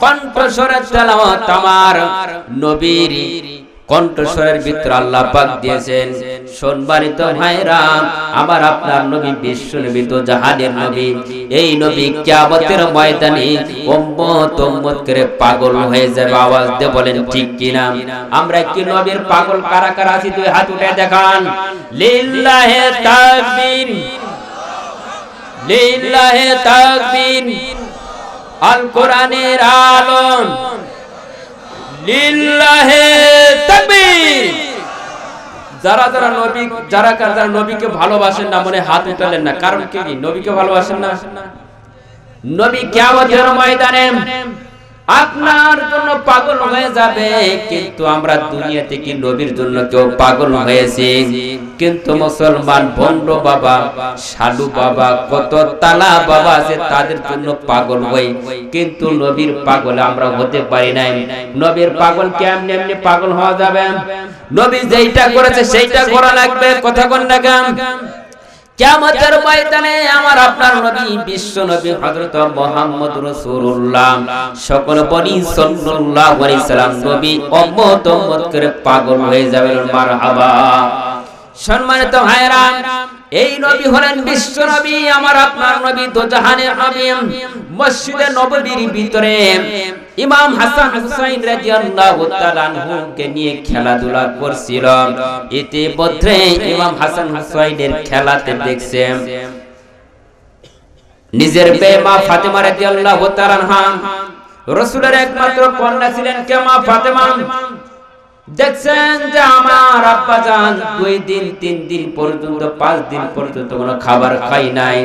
কণ্ঠস্বরের তেলাওয়াত আমার নবীর কণ্ঠস্বরের ভিতর আল্লাহ পাক দিয়েছেন। সম্মানিত ভাইরা, আমার আপনার নবী বিশ্ব নবী তো জাহানের নবী। এই নবী কিয়ামতের ময়দানে উম্মত উম্মত করে পাগল হয়ে যাবে। আওয়াজ দিয়ে বলেন ঠিক কিনা? আমরা কি নবীর পাগল কারা কারা আছি? দুই হাত উঠে দেখান। লিল্লাহি তাকবীর, লিল্লাহি তাকবীর। আল কোরআনের আলম, লিল্লাহি তাকবীর। যারা যারা নবী যারা যারা নবীকে ভালোবাসেন না মনে হাত উঠালেন না, কারণ কি? নবীকে ভালোবাসেন না। নবী কিয়ামতের ময়দানে আপনার জন্য পাগল হয়ে যাবে, কিন্তু আমরা দুনিয়াতে কি নবীর জন্য কেউ পাগল হয়েছে? কিন্তু মুসলমান ভণ্ড বাবা, সাধু বাবা, কত তালা বাবা আছে, তাদের জন্য পাগল হই, কিন্তু নবীর পাগল আমরা হতে পারি নাই। নবীর পাগল কেমনে এমনি পাগল হওয়া যাবে? নবী যেইটা করেছে সেইটা করা লাগবে। কথা কোন না কেন? কিয়ামতের ময়দানে আমার আপনার নবী বিশ্ব নবী হযরত মুহাম্মদ রাসূলুল্লাহ সকল বনি সাল্লাল্লাহু আলাইহি সাল্লাম নবী উম্মত উম্মত করে পাগল হয়ে যাবে। মারহাবা। সম্মানিত ভাইরা, এই নবী হলেন বিশ্ব নবী, আমার আপনার নবী তো জাহানের নবী। মসজিদে নববীর ভিতরে ইমাম হাসান হুসাইন রাদিয়াল্লাহু তাআলা আনহুকে নিয়ে খেলাধুলা করছিল। ইতিমধ্যে ইমাম হাসান হুসাইনের খেলাতে দেখছেন নিজের মেয়ে মা ফাতেমা রাদিয়াল্লাহু তাআলা আনহা, রাসূলের একমাত্র কন্যা ছিলেন কে? মা ফাতেমা। দেখছেন যে আমার আব্বা জান 2 দিন 3 দিন পর্যন্ত 5 দিন পর্যন্ত কোনো খাবার খাই নাই।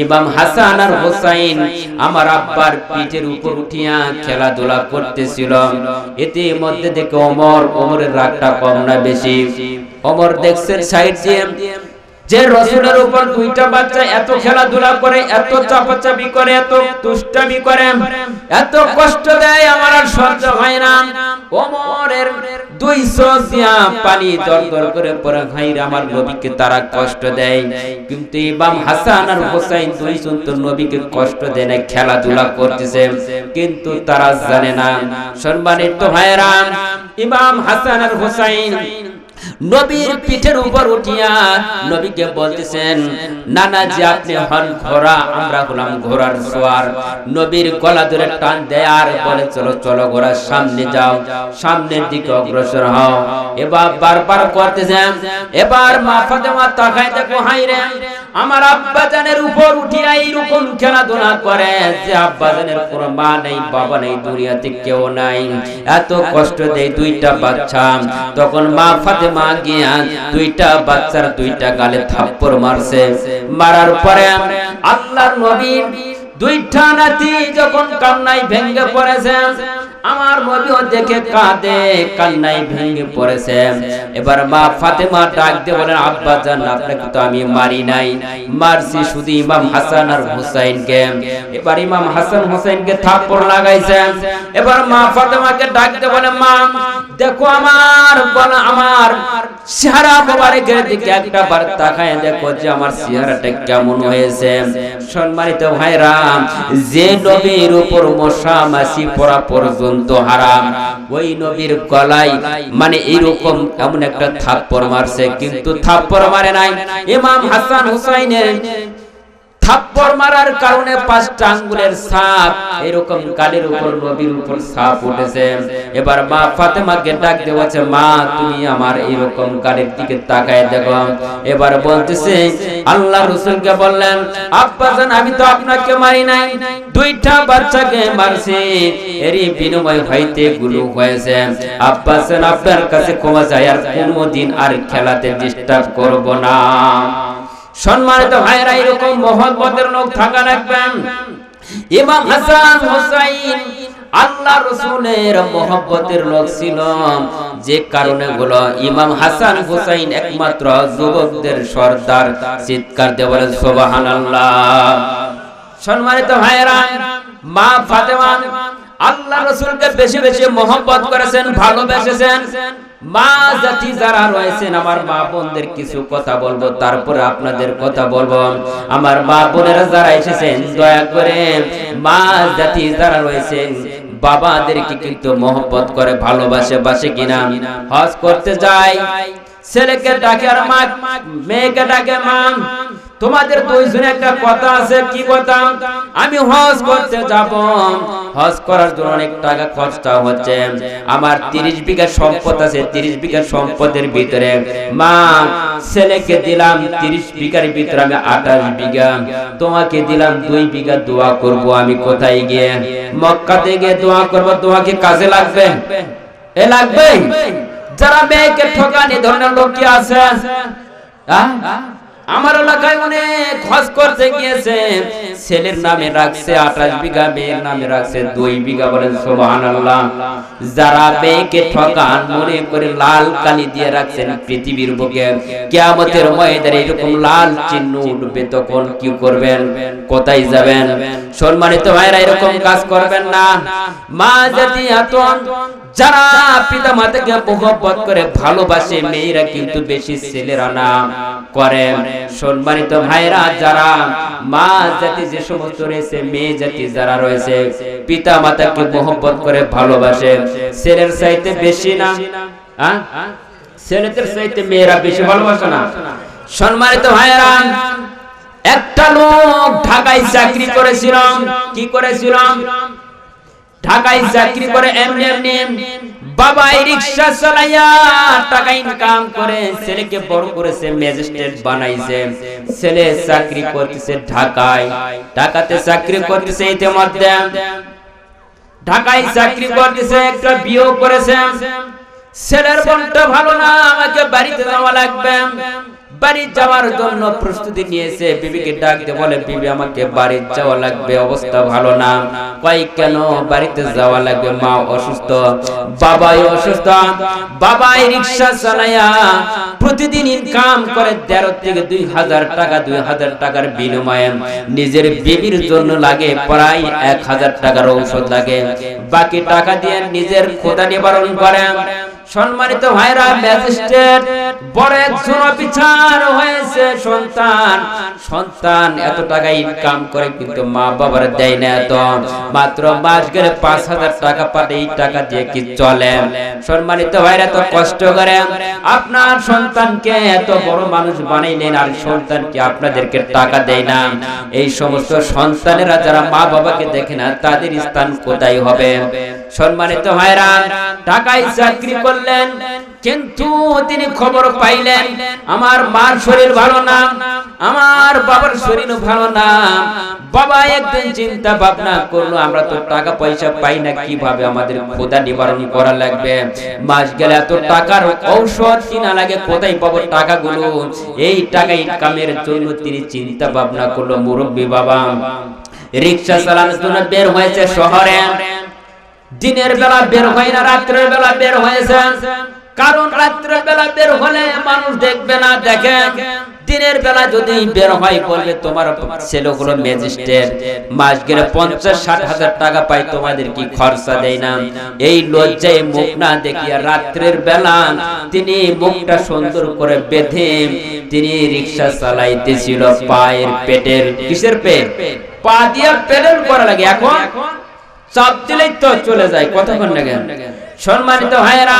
ইমাম হাসান আর হুসাইন আমার আব্বার পিঠের উপর উঠিয়া খেলাধুলা করতেছিল। এতে মধ্যে দেখে ওমরের রাগটা কম না বেশি? ওমর দেখছেন সাইড দিয়ে যে রাসূলের উপর 2টা বাচ্চা এত খেলাধুলা করে, এত চাপাচাপি করে, এত তুষ্টামি করে, এত কষ্ট দেয়, আমার আর সহ্য হয় না। ওমরের 2 চোখ দিয়া পানি দরদর করে পড়ে, ভাইরা আমার নবীকে তারা কষ্ট দেয়, কিন্তু ইমাম হাসান আর হুসাইন 2 জন তো নবীকে কষ্ট দেয় না, খেলাধুলা করতেছে, কিন্তু তারা জানে না। সম্মানিত ভাইরা, ইমাম হাসান আর হুসাইন নবীর পিঠের উপর উঠিয়া নবীকে বলতেছেন, নানা জি আপনি হন ঘোড়া, আমরা হলাম ঘোড়ার সওয়ার। নবীর গলা ধরে টান দেয় আর বলে, চলো চলো ঘোড়ার সামনে যাও, সামনের দিকে অগ্রসর হও। এবার বারবার করতেছেন। এবার মা ফাতেমা তাকায় দেখো, হাই রে, আমার আব্বাজানের উপর উঠিয়া এইরকম খেলাধুলা করে যে আব্বাজানের কোনো মা নেই, বাবা নেই, দুনিয়াতে কেউ নাই, এত কষ্ট দেয় 2টা বাচ্চা। তখন মা ফাতেমা গিয়া 2টা বাচ্চার 2টা গালে থাপ্পড় মারছে। মারার পরে আল্লাহর নবীর 2টা নাতি যখন কান্নায় ভেঙে পড়েছে, আমার নবীও দেখে কাঁদে, কান্নায় ভেঙে পড়েছে। এবার মা ফাতেমা ডাক দিয়ে বলেন, আব্বা জান আপনাকে তো আমি মারি নাই, মারছি শুধু ইমাম হাসান আর হুসাইনকে। এবার ইমাম হাসান হুসাইনকে থাপ্পড় লাগাইছে। এবার মা ফাতেমাকে ডাক দিয়ে বলে, মা দেখো আমার বলা আমার চেহারা মোবারকের দিকে একটা বার তাকায় দেখো যে আমার চেহারাটা কেমন হয়েছে। সম্মানিত ভাইরা, যে নবীর উপর মশা মাছি পড়া পর্যন্ত হারাম, ওই নবীর গলায় মানে এইরকম এমন একটা থাপ্পড় মারছে, কিন্তু থাপ্পড় মারে নাই। ইমাম হাসান হুসাইনের থাপ্পড় মারার কারণে 5টা আঙ্গুলের ছাপ এরকম গালের উপর নবীর উপর ছাপ উঠেছে। এবার মা ফাতেমাকে ডাক দিয়ে বলছে, মা তুমি আমার এরকম গালের দিকে তাকায় দেখো। এবার বলতেছে, আল্লাহ রাসূলকে বললেন, আব্বা জান আমি তো আপনাকে মারি নাই, 2টা বাচ্চাকে মারছি, এরই বিনিময় হইতে গুলো হয়েছে। আব্বা জান আপনার কাছে ক্ষমা চাই, আর কোনোদিন আর খেলাতে ডিস্টার্ব করব না। সম্মানিত ভাইরা, এরকম মহব্বতের লোক থাকা রাখবেন। ইমাম হাসান হুসাইন আল্লাহ রাসূলের মহব্বতের লোক ছিল, যে কারণে গুলো ইমাম হাসান হুসাইন একমাত্র যুবকদের সর্দার। চিৎকার দিয়ে বলেন সুবহানাল্লাহ। সম্মানিত ভাইরা, মা ফাতেমা আল্লাহ রাসূলকে বেশি বেশি মহব্বত করেছেন, ভালোবেসেছেন। মা জাতি যারা রয়েছেন, আমার মা বোনদের কিছু কথা বলবো, তারপরে আপনাদের কথা বলবো। আমার মা বোনেরা যারা এসেছেন, দয়া করে মা জাতি যারা রয়েছেন বাবাদেরকে কিন্তু মহব্বত করে, ভালোবাসে, বাসে কিনা? হজ করতে যায়, ছেলেকে ডাকে আর মা, মেয়েকে ডাকে মা। তোমাদের দুইজনে একটা কথা আছে, কি কথা? আমি হজ করতে যাব, হজ করার জন্য অনেক টাকা খরচা হচ্ছে, আমার 30 বিঘা সম্পদ আছে, 30 বিঘা সম্পদের ভিতরে মা ছেলেকে দিলাম 30 বিঘার ভিতরে আমি 28 বিঘা, তোমাকে দিলাম 2 বিঘা, দোয়া করব। আমি কোথায় গিয়ে? মক্কাতে গিয়ে দোয়া করব। তোমাকে কাজে লাগবে? এ লাগবে? যারা মেয়েকে ঠকানি ধরনের লোক কি আছে? আমার এলাকায় অনেক হজ করতে গিয়েছে, ছেলের নামে রাখছে 28 বিঘা, মেয়ের নামে রাখছে 2 বিঘা। বলেন সুবহানাল্লাহ। যারা মেয়েকে ঠকান মনে করে লাল কালি দিয়ে রাখছেন পৃথিবীর বুকে, কিয়ামতের ময়দানে এরকম লাল চিহ্ন উঠবে, তখন কি করবেন? কোথায় যাবেন? সম্মানিত ভাইরা, এরকম কাজ করবেন না। মা জাতি আতন যারা পিতা মাতাকে মহব্বত করে, ভালোবাসে, মেয়েরা কিন্তু বেশি ছেলেরা না করে। সম্মানিত ভাইরা, যারা মা জাতি যে সমস্ত রয়েছে, মেয়ে জাতি যারা রয়েছে, পিতা মাতাকে মহব্বত করে, ভালোবাসে, ছেলের চাইতে বেশি না? ছেলেদের চাইতে মেয়েরা বেশি ভালোবাসে না? সম্মানিত ভাইরা, একটা লোক ঢাকায় চাকরি করেছিল। কি করেছিল? ঢাকায় চাকরি করে এমনি এমনি বাবাই রিকশা চালাইয়া টাকা ইনকাম করে ছেলেকে বড় করেছে, ম্যাজিস্ট্রেট বানাইছে। ছেলে চাকরি করতেছে ঢাকায়, ঢাকাতে চাকরি করতেছে। ইতিমধ্যে ঢাকায় চাকরি করতেছে, একটা বিয়ে করেছে। ছেলের মনটা ভালো না, আমাকে বাড়িতে যাওয়া লাগবে। বাড়ি যাওয়ার জন্য প্রস্তুতি নিয়েছে। বিবিকে ডাক দিয়ে বলে, বিবি আমাকে বাড়ি যাওয়া লাগবে, অবস্থা ভালো না। কই কেন বাড়িতে যাওয়া লাগবে? মা অসুস্থ, বাবাই অসুস্থ। বাবাই রিকশা চালায়া প্রতিদিন ইনকাম করে 13 থেকে 2000 টাকা। 2000 টাকার বিনিময়ে নিজের বিবির জন্য লাগে প্রায় 1000 টাকার ঔষধ লাগে। বাকি টাকা দিয়ে নিজের ক্ষুধা নিবারণ করে। সম্মানিত ভাইরা, ম্যাজিস্ট্রেট বড় একজন অফিসার হয়েছে। সন্তান এত টাকা ইনকাম করে কিন্তু মা বাবার দেয় না। এত মাত্র মাস গেলে 5000 টাকা পায়। এই টাকা দিয়ে কি চলে? সম্মানিত ভাইরা, তো কষ্ট করে আপনার সন্তানকে এত বড় মানুষ বানাইলেন, আর সন্তান কি আপনাদেরকে টাকা দেয় না? এই সমস্ত সন্তানেরা যারা মা বাবাকে দেখে না, তাদের স্থান কোথায় হবে? সম্মানিত ভাইরা, ঢাকায় চাকরি করলেন, কিন্তু তিনি খবর পাইলেন আমার মার শরীর ভালো না, আমার বাবার শরীর ভালো না। বাবা একদিন চিন্তা ভাবনা করলো, আমরা তো টাকা পয়সা পাই না, কিভাবে আমাদের ক্ষুধা নিবারণ করা লাগবে? মাস গেলে এত টাকার ঔষধ কিনা লাগে, কোথায় পাবো টাকাগুলো? এই টাকা ইনকামের জন্য তিনি চিন্তা ভাবনা করলো। মুরব্বী বাবা রিকশা চালানোর জন্য বের হয়েছে শহরে। দিনের বেলা বের হয় না, রাত্রের বেলা বের হয়েছে। কারণ রাত্রের বেলা বের হলে মানুষ দেখবে না, দেখে। দিনের বেলা যদি বের হয়, বলবে তোমার ছেলে হলো ম্যাজিস্ট্রেট, মাস গেলে 50-60 হাজার টাকা পাই, তোমাদের কি খরচা দেয় না? এই লজ্জায় মুখ না দেখিয়া রাত্রের বেলা তিনি মুখটা সুন্দর করে বেঁধে তিনি রিকশা চালাইতেছিল। পায়ের পেটের, কিসের পেট? পা দিয়ে পেডেল করা লাগে। এখন চাপ দিলেই তো চলে যায়, কতক্ষণ লাগে? সম্মানিত ভাইরা,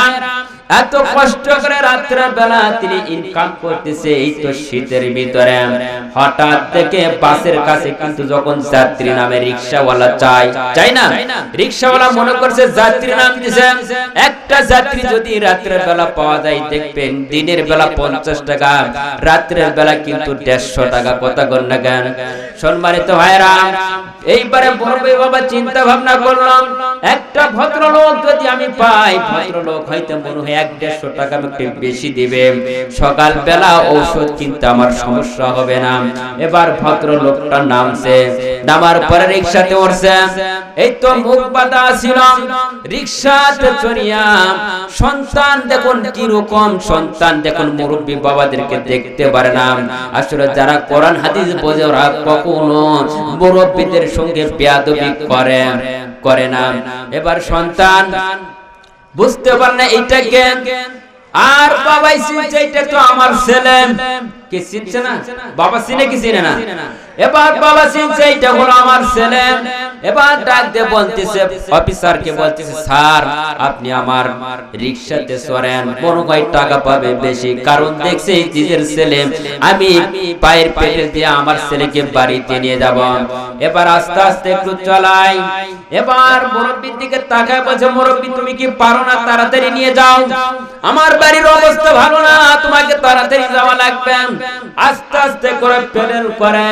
এত কষ্ট করে রাত্রের বেলা তিনি ইনকাম করতেছে। এই তো শীতের ভিতরে হঠাৎ দেখে বাসের কাছে কিন্তু যখন যাত্রী নামে রিকশাওয়ালা চাই না, রিকশাওয়ালা মনে করছে যাত্রী নাম দিছে। একটা যাত্রী যদি রাত্রের বেলা পাওয়া যায়, দেখবেন দিনের বেলা 50 টাকা, রাত্রের বেলা কিন্তু 150 টাকা। কথা কন না কেন? সম্মানিত ভাইরা, এইবারে বড়ভাই বাবা চিন্তা ভাবনা করলাম, একটা ভদ্রলোক যদি আমি পাই, ভদ্রলোক হয়তো মনে হয় 150 টাকা আমাকে বেশি দিবে, সকাল বেলা ঔষধ কিনতে আমার সমস্যা হবে না। এবার ভদ্রলোকটা নামছে, নামার পরে রিকশাতে উঠছে। এই তো মুখ বাঁধা ছিল, রিকশাতে চড়িয়া সন্তান দেখুন কি রকম সন্তান, দেখুন মুরব্বী বাবাদেরকে দেখতে পারে না। আসলে যারা কোরআন হাদিস বোঝে, ওরা কখনো মুরব্বীদের সঙ্গে বেয়াদবি করে না। এবার সন্তান বুঝতে পারে না এইটা কে, আর বাবাই চিন্তা এটা তো আমার ছেলে, কে চিনছে না? বাবা চিনে কি চিনে না? এবার বাবা চিনছে এটা হলো আমার ছেলে। এবার ডাক দিয়ে বলতেছে, অফিসারকে বলতেছে, স্যার আপনি আমার রিকশাতে চড়েন, মনে হয় টাকা পাবে বেশি, কারণ দেখছে নিজের ছেলে, আমি পায়ের পেটে দিয়ে আমার ছেলেকে বাড়িতে নিয়ে যাব। এবার আস্তে আস্তে একটু চালাই। এবার মুরব্বির দিকে তাকায় বলছে, মুরব্বি তুমি কি পারো না, তাড়াতাড়ি নিয়ে যাও, আমার বাড়ির অবস্থা ভালো না, তোমাকে তাড়াতাড়ি যাওয়া লাগবে। আস্তে আস্তে করে পেডেল করে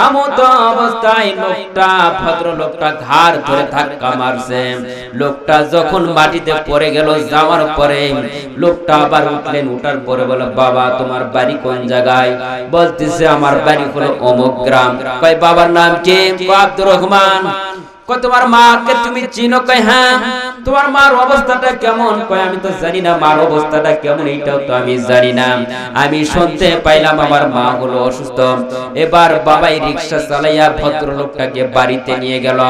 এমত অবস্থায় লোকটা, ভদ্রলোকটা ঘাড় ধরে ধাক্কা মারছে। লোকটা যখন মাটিতে পড়ে গেল, যাওয়ার পরে লোকটা আবার উঠলেন। উঠার পরে বলে, বাবা তোমার বাড়ি কোন জায়গায়? বলতেছে আমার বাড়ি হলো অমুক গ্রাম। কয় বাবার নাম কি? আব্দুর রহমান। কয় তোমার মাকে তুমি চিনো? কয় হ্যাঁ। তোমার মার অবস্থাটা কেমন? কয় আমি তো জানি না মার অবস্থাটা কেমন, এইটাও তো আমি জানি না, আমি শুনতে পাইলাম আমার মা হলো অসুস্থ। এবার বাবাই রিকশা চালাইয়া ভদ্রলোকটাকে বাড়িতে নিয়ে গেল।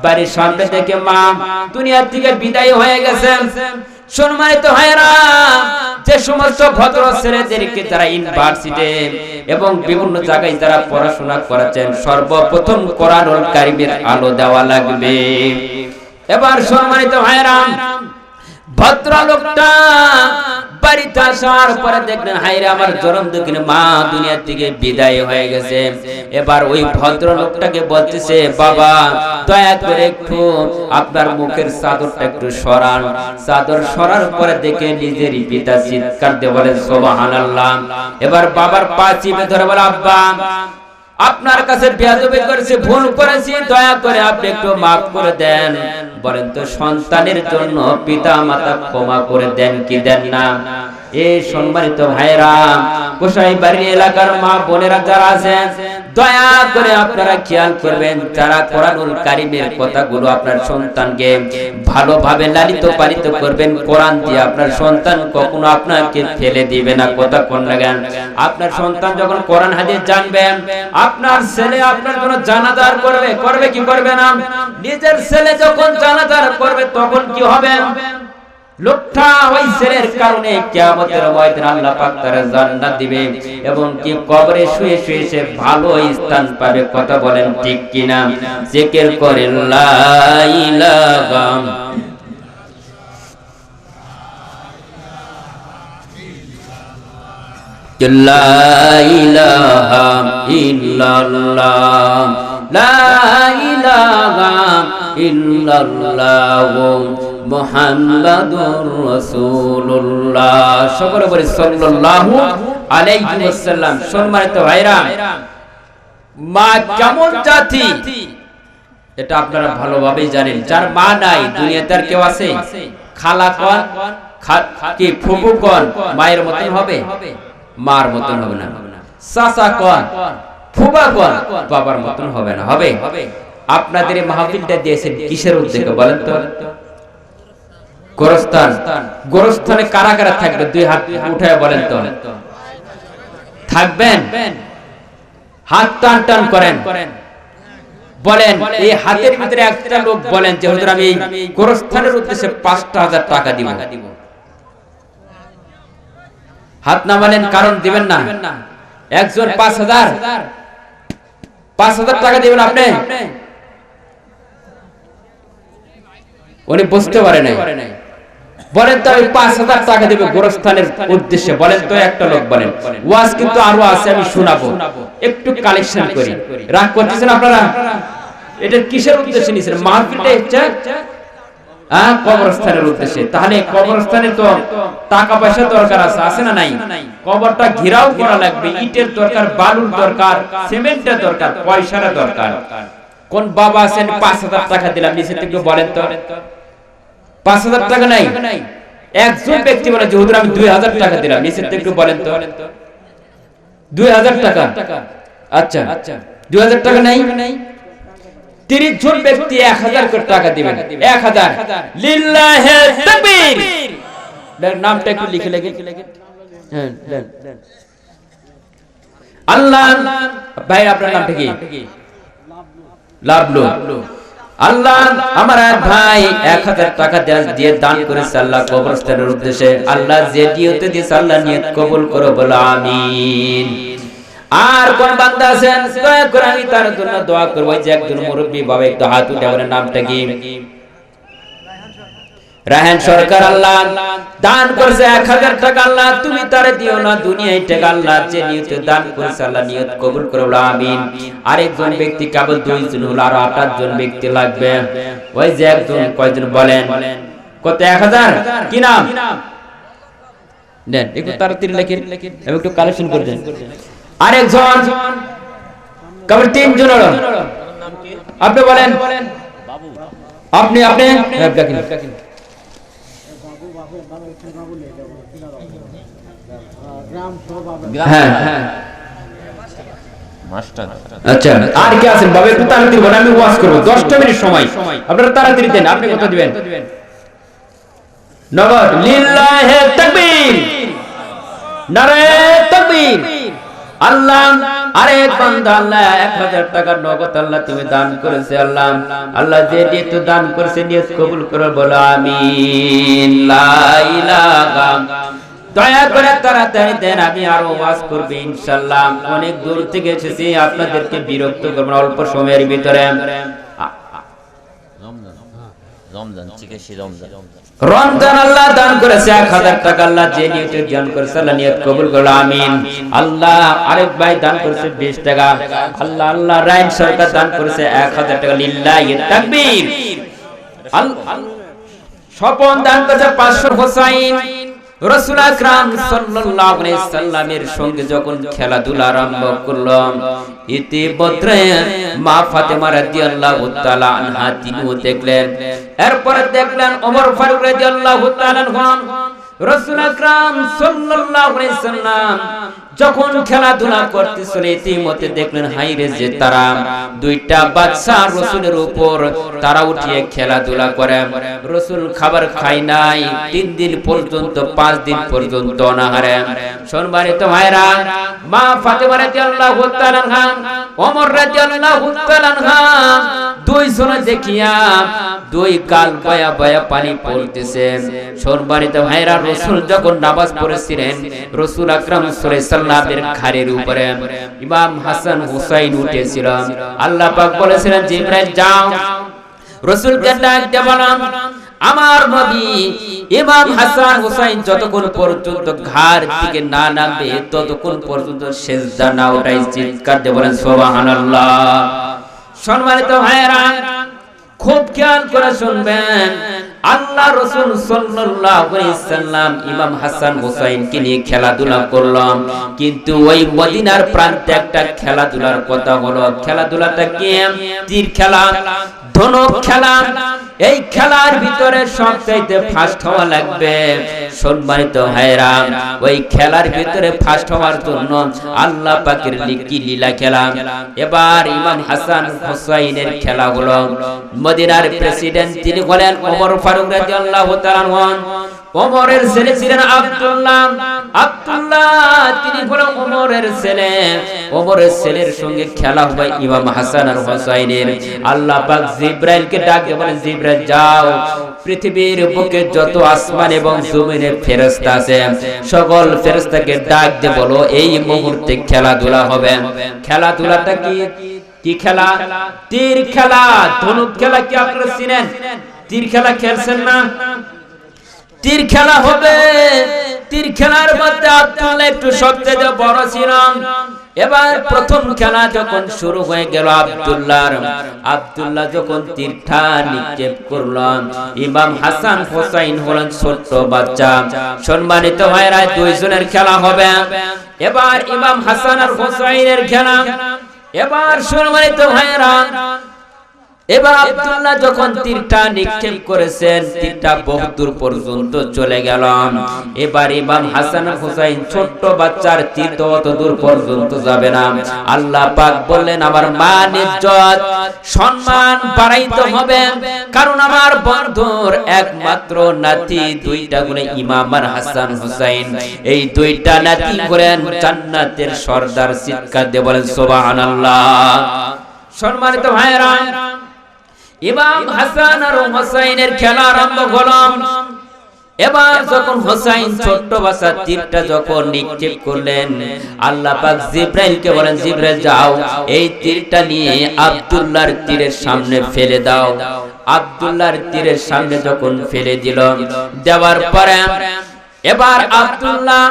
বাড়ির সামনে থেকে মা দুনিয়ার থেকে বিদায় হয়ে গেছেন। সম্মানিত ভাইরা, যে সমস্ত ভদ্র ছেলেদেরকে যারা ইউনিভার্সিটি এবং বিভিন্ন জায়গায় যারা পড়াশোনা করেছেন, সর্বপ্রথম কোরআনুল কারীমের আলো দেওয়া লাগবে। এবার সম্মানিত ভাইরা, ভদ্রলোকটা বাড়িতে আসার পরে দেখলেন, হায়রে আমার জনম দুঃখিনী মা দুনিয়া থেকে বিদায় হয়ে গেছে। এবার ওই ভদ্রলোকটাকে বলতেছে, বাবা দয়া করে একটু আপনার মুখের চাদরটা একটু সরান। চাদর সরার পরে দেখে নিজেরই পিতা চিৎকার দিয়ে বলে সুবহানাল্লাহ। এবার বাবার পা চিপে ধরে বলে, আব্বা আপনার কাছে বেয়াদবি করেছি, ভুল করেছি, দয়া করে আপনি একটু মাফ করে দেন। বলেন তো সন্তানের জন্য পিতা মাতা ক্ষমা করে দেন কি দেন না? এই সম্মানিত ভাইরা, গোসাই বাড়ির এলাকার মা বোনেরা যারা আছেন, দয়া করে আপনারা খেয়াল করবেন, যারা কোরআনুল কারীমের কথাগুলো আপনার সন্তানকে ভালোভাবে লালিত পালিত করবেন। কোরআন দিয়ে আপনার সন্তান কখনো আপনাকে ফেলে দিবে না। কথা কোন লাগান? আপনার সন্তান যখন কোরআন হাদিস জানবেন, আপনার ছেলে আপনার জন্য জানাজার করবে, করবে কি করবে না? নিজের ছেলে যখন জানাজার করবে তখন কি হবে? লোকটা ওই ছেলের কারণে কিয়ামতের ময়দানে আল্লাহ পাক তার জান্নাত দিবে এবং কি কবরে শুয়ে শুয়ে সে ভালো স্থান পাবে। কথা বলেন ঠিক কিনা? জিকির করেন লা ইলাহা ইল্লাল্লাহ, লা ইলাহা ইল্লাল্লাহ মুহাম্মাদুর রাসূলুল্লাহ। সকলে বলি সাল্লাল্লাহু আলাইহি ওয়াসাল্লাম। সম্মানিত ভাইরা, মা কেমন জাতি এটা আপনারা ভালোভাবেই জানেন। যার মা নাই দুনিয়াতে আর কেউ আছে? খালা কোন, কি ফুফু কোন মায়ের মতন হবে? মার মতন হবে না। চাচা কোন, ফুফা কোন বাবার মতন হবে না। হবে? আপনাদের এই মাহফিলটা দিয়েছেন কিসের উদ্দেশ্যে বলেন তো? গোরস্থান। গোরস্থানে কারা কারা থাকবে? দুই হাত উঠায় বলেন তো। থাকবেন? হাত টান টান করেন। বলেন এই হাতের ভিতরে একটা লোক বলেন যে হুজুর আমি এই গোরস্থানের উদ্দেশ্যে ৫,০০০ টাকা দিব। হাত না বলেন, কারণ দিবেন না। একজন ৫,০০০ টাকা দিবেন আপনি? উনি বুঝতে পারে নাই। বলেন তো আমি ৫,০০০ টাকা দেব গোরস্থানের উদ্দেশ্যে। বলেন তো একটা লোক বলেন। ওয়াজ কিন্তু আরো আছে, আমি শোনাবো, একটু কালেকশন করি। রাগ করতেছেন আপনারা? এটা কিসের উদ্দেশ্যে নিছেন? মাহফিলটা হচ্ছে কবরস্থানের উদ্দেশ্যে। তাহলে কবরস্থানে তো টাকা পয়সা দরকার আছে, আছে না নাই? কবরটা ঘেরাও করা লাগবে, ইটের দরকার, বালুর দরকার, সিমেন্টের দরকার, পয়সার দরকার। কোন বাবা আছেন ৫,০০০ টাকা দিলাম, নিচে থেকে বলেন তো ৫,০০০ টাকা নাই? একজন ব্যক্তি বলে যে হুজুর আমি ২,০০০ টাকা দিলাম, নিচে থেকে বলেন তো ২,০০০ টাকা। আচ্ছা ২,০০০ টাকা নাই? ৩০ জন ব্যক্তি ১,০০০ করে টাকা দিবেন। ১,০০০ লিল্লাহি তাকবীর। নামটা একটু লিখে লেখেন। হ্যাঁ দেন। আল্লাহ ভাই আপনার নামটা কি? লাভলু। আল্লাহ আমার এক ভাই 1000 টাকা দিয়ে দান করেছে আল্লাহ কবরস্থানের উদ্দেশ্যে, আল্লাহ যে নিয়তে দিয়েছে আল্লাহ নিয়ত কবুল করো, বলো আমিন। আর কোন বান্দা আছেন দয়া করে আমি তার জন্য দোয়া করব। যে একজন মুরব্বি বাবা একটু হাত উঠে বলেন নামটা কি? রায়হান সরকার আল্লাহ দান করেছে 1000 টাকা, আল্লাহ তুমি তারে দিও না দুনিয়ায় টাকা, আল্লাহ যে নিয়তে দান করেছে আল্লাহ নিয়ত কবুল করো, বলো আমিন। আরেকজন ব্যক্তি কেবল 2 জন হলো, আর 8 জন ব্যক্তি লাগবে। ওই যে একজন কয়জন বলেন কত? 1000 কি নাম দেন একটু তাড়াতাড়ি লেখেন, আমি একটু কালেকশন করে দেন। আরেকজন কেবল 3 জন হলো, আপনি বলেন আপনি হ্যাঁ আচ্ছা আর কে আছেন বাবা? একটু তাড়াতাড়ি বলেন, আমি ওয়াজ করব 10টা মিনিট সময়, আপনারা তাড়াতাড়ি দেন। আপনি কত দিবেন? নগদ লিল্লাহি তাকবীর, নারে তাকবীর। আল্লাহ আরেক বান্দা আল্লাহ 1000 টাকা নগদ আল্লাহ তুমি দান করেছে, আল্লাহ আল্লাহ যে নিয়ত দান করেছে নিয়ত কবুল করো, বলো আমিন। লা ইলাহা, দয়া করে তাড়াতাড়ি দেন, আমি আরো ওয়াজ করব ইনশাআল্লাহ। অনেক দূর থেকে এসেছি, আপনাদেরকে বিরক্ত করব না অল্প সময়ের ভিতরে। রমজান আল্লাহ দান করেছে 1000 টাকা, আল্লাহ যে নিয়তে দান করেছে আল্লাহ নিয়ত কবুল করো, আমিন। আল্লাহ আরেক ভাই দান করেছে 20 টাকা, আল্লাহ আল্লাহ রায়হান সরকার দান করেছে 1000 টাকা, লিল্লাহি তাকবীর। স্বপন দান করেছে 500। হোসাইন রাসূল আকরাম সাল্লাল্লাহু আলাইহি সাল্লামের সঙ্গে যখন খেলাধুলা আরম্ভ করলাম, ইতিমধ্যে মা ফাতেমা রাদিয়াল্লাহু তাআলা আনহা তিনিও দেখলেন। এরপর দেখলেন ওমর ফারুক রাদিয়াল্লাহু তাআলা আনহু। রাসূল আকরাম সাল্লাল্লাহু আলাইহি সাল্লাম যখন খেলাধুলা করতেছিল, ইতিমধ্যে দেখলেন হাইরে যে তারা 2টা বাদশা রাসূলের উপর তারা উঠিয়ে খেলাধুলা করে। রাসূল খাবার খায় নাই 3 দিন পর্যন্ত, 5 দিন পর্যন্ত অনাহারে। সম্মানিত ভাইরা, মা ফাতেমা রাদিয়াল্লাহু তাআলা আনহা, ওমর রাদিয়াল্লাহু তাআলা আনহা দুইজনে দেখিয়া 2 গাল বয়া বয়া পানি পড়তেছে। সম্মানিত ভাইরা, রাসূল যখন নামাজ পড়েছিলেন, রাসূল আকরাম সাল্লাল্লাহু আলাইহি সাল্লামের ঘাড়ের উপরে ইমাম হাসান হুসাইন উঠেছিল। আল্লাহ পাক বলেছিলেন জিবরাইল যাও রাসূলকে ডাক দিয়ে বলো আমার নবী ইমাম হাসান হুসাইন যতক্ষণ পর্যন্ত ঘাড় থেকে না নামবে ততক্ষণ পর্যন্ত সিজদা না উঠাই চিৎকার দিয়ে বলেন সুবহানাল্লাহ। সম্মানিত ভাইরা, খুব খেয়াল করে শুনবেন, আল্লাহ রাসূল সাল্লাল্লাহু আলাইহি সাল্লাম ইমাম হাসান হুসাইনকে নিয়ে খেলাধুলা করলাম, কিন্তু ওই মদিনার প্রান্তে একটা খেলাধুলার কথা হলো। খেলাধুলাটা কি? তীর খেলা, ধনুক খেলা। এই খেলার ভিতরে সবচাইতে ফার্স্ট হওয়া লাগবে। সম্মানিত ভাইরা, ওই খেলার ভিতরে ফার্স্ট হওয়ার জন্য আল্লাহ পাকের কি লীলা খেলা। এবার ইমাম হাসান হুসাইনের খেলা হলো। মদিনার প্রেসিডেন্ট তিনি হলেন ওমর ফারুক রাদিয়াল্লাহু তাআলা আনহু। ওমরের ছেলে ছিলেন আব্দুল্লাহ। আব্দুল্লাহ তিনি হলেন ওমরের ছেলে। ওমরের ছেলের সঙ্গে খেলা হবে ইমাম হাসান আর হুসাইনের। আল্লাহ পাক জিবরাইলকে ডাকে বলেন জিবরাইল যাও, পৃথিবীর বুকে যত আসমান এবং জমিনের ফেরেশতা আছে সকল ফেরেশতাকে ডাক দিয়ে বলো এই মুহূর্তে খেলাধুলা হবে। খেলাধুলাটা কি? কি খেলা? তীর খেলা, ধনুক খেলা। কি আপনারা চিনেন? তীর খেলা খেলছেন না? তীর খেলা হবে। তীর খেলার মধ্যে আব্দুল্লাহ একটু সবচেয়ে বড় ছিলেন। এবার প্রথম খেলা যখন শুরু হয়ে গেল, আব্দুল্লাহ যখন তীরটা নিক্ষেপ করলেন, ইমাম হাসান হুসাইন হলেন ছোট্ট বাচ্চা। সম্মানিত ভাইরা, 2 জনের খেলা হবে। এবার ইমাম হাসান আর হুসাইনের খেলা। এবার সম্মানিত ভাইরা, এবার আব্দুল্লাহ যখন তীরটা নিক্ষেপ করেছেন, তীরটা বহুদূর পর্যন্ত চলে গেল। এবার ইমাম হাসান হুসাইন ছোট্ট বাচ্চার তীর তো অত দূর পর্যন্ত যাবে না। আল্লাহ পাক বললেন আমার মান ইজ্জত সম্মান বাড়াইতে হবে, কারণ আমার বন্ধুর একমাত্র নাতি 2টা গুণে ইমাম আর হাসান হুসাইন। এই 2টা নাতি করেন জান্নাতের সর্দার। চিৎকার দিয়ে বলেন সুবহানাল্লাহ। সম্মানিত ভাইরা, ইমাম হাসান আর হুসাইনের খেলা আরম্ভ হলো। এবার যখন হুসাইন ছোট্ট বাচ্চা তীরটা যখন নিক্ষেপ করলেন, আল্লাহ পাক জিবরাইলকে বলেন, জিবরাইল যাও এই তীরটা নিয়ে আব্দুল্লাহর তীরের সামনে ফেলে দাও। আব্দুল্লাহর তীরের সামনে যখন ফেলে দিল, দেওয়ার পরে এবার আব্দুল্লাহ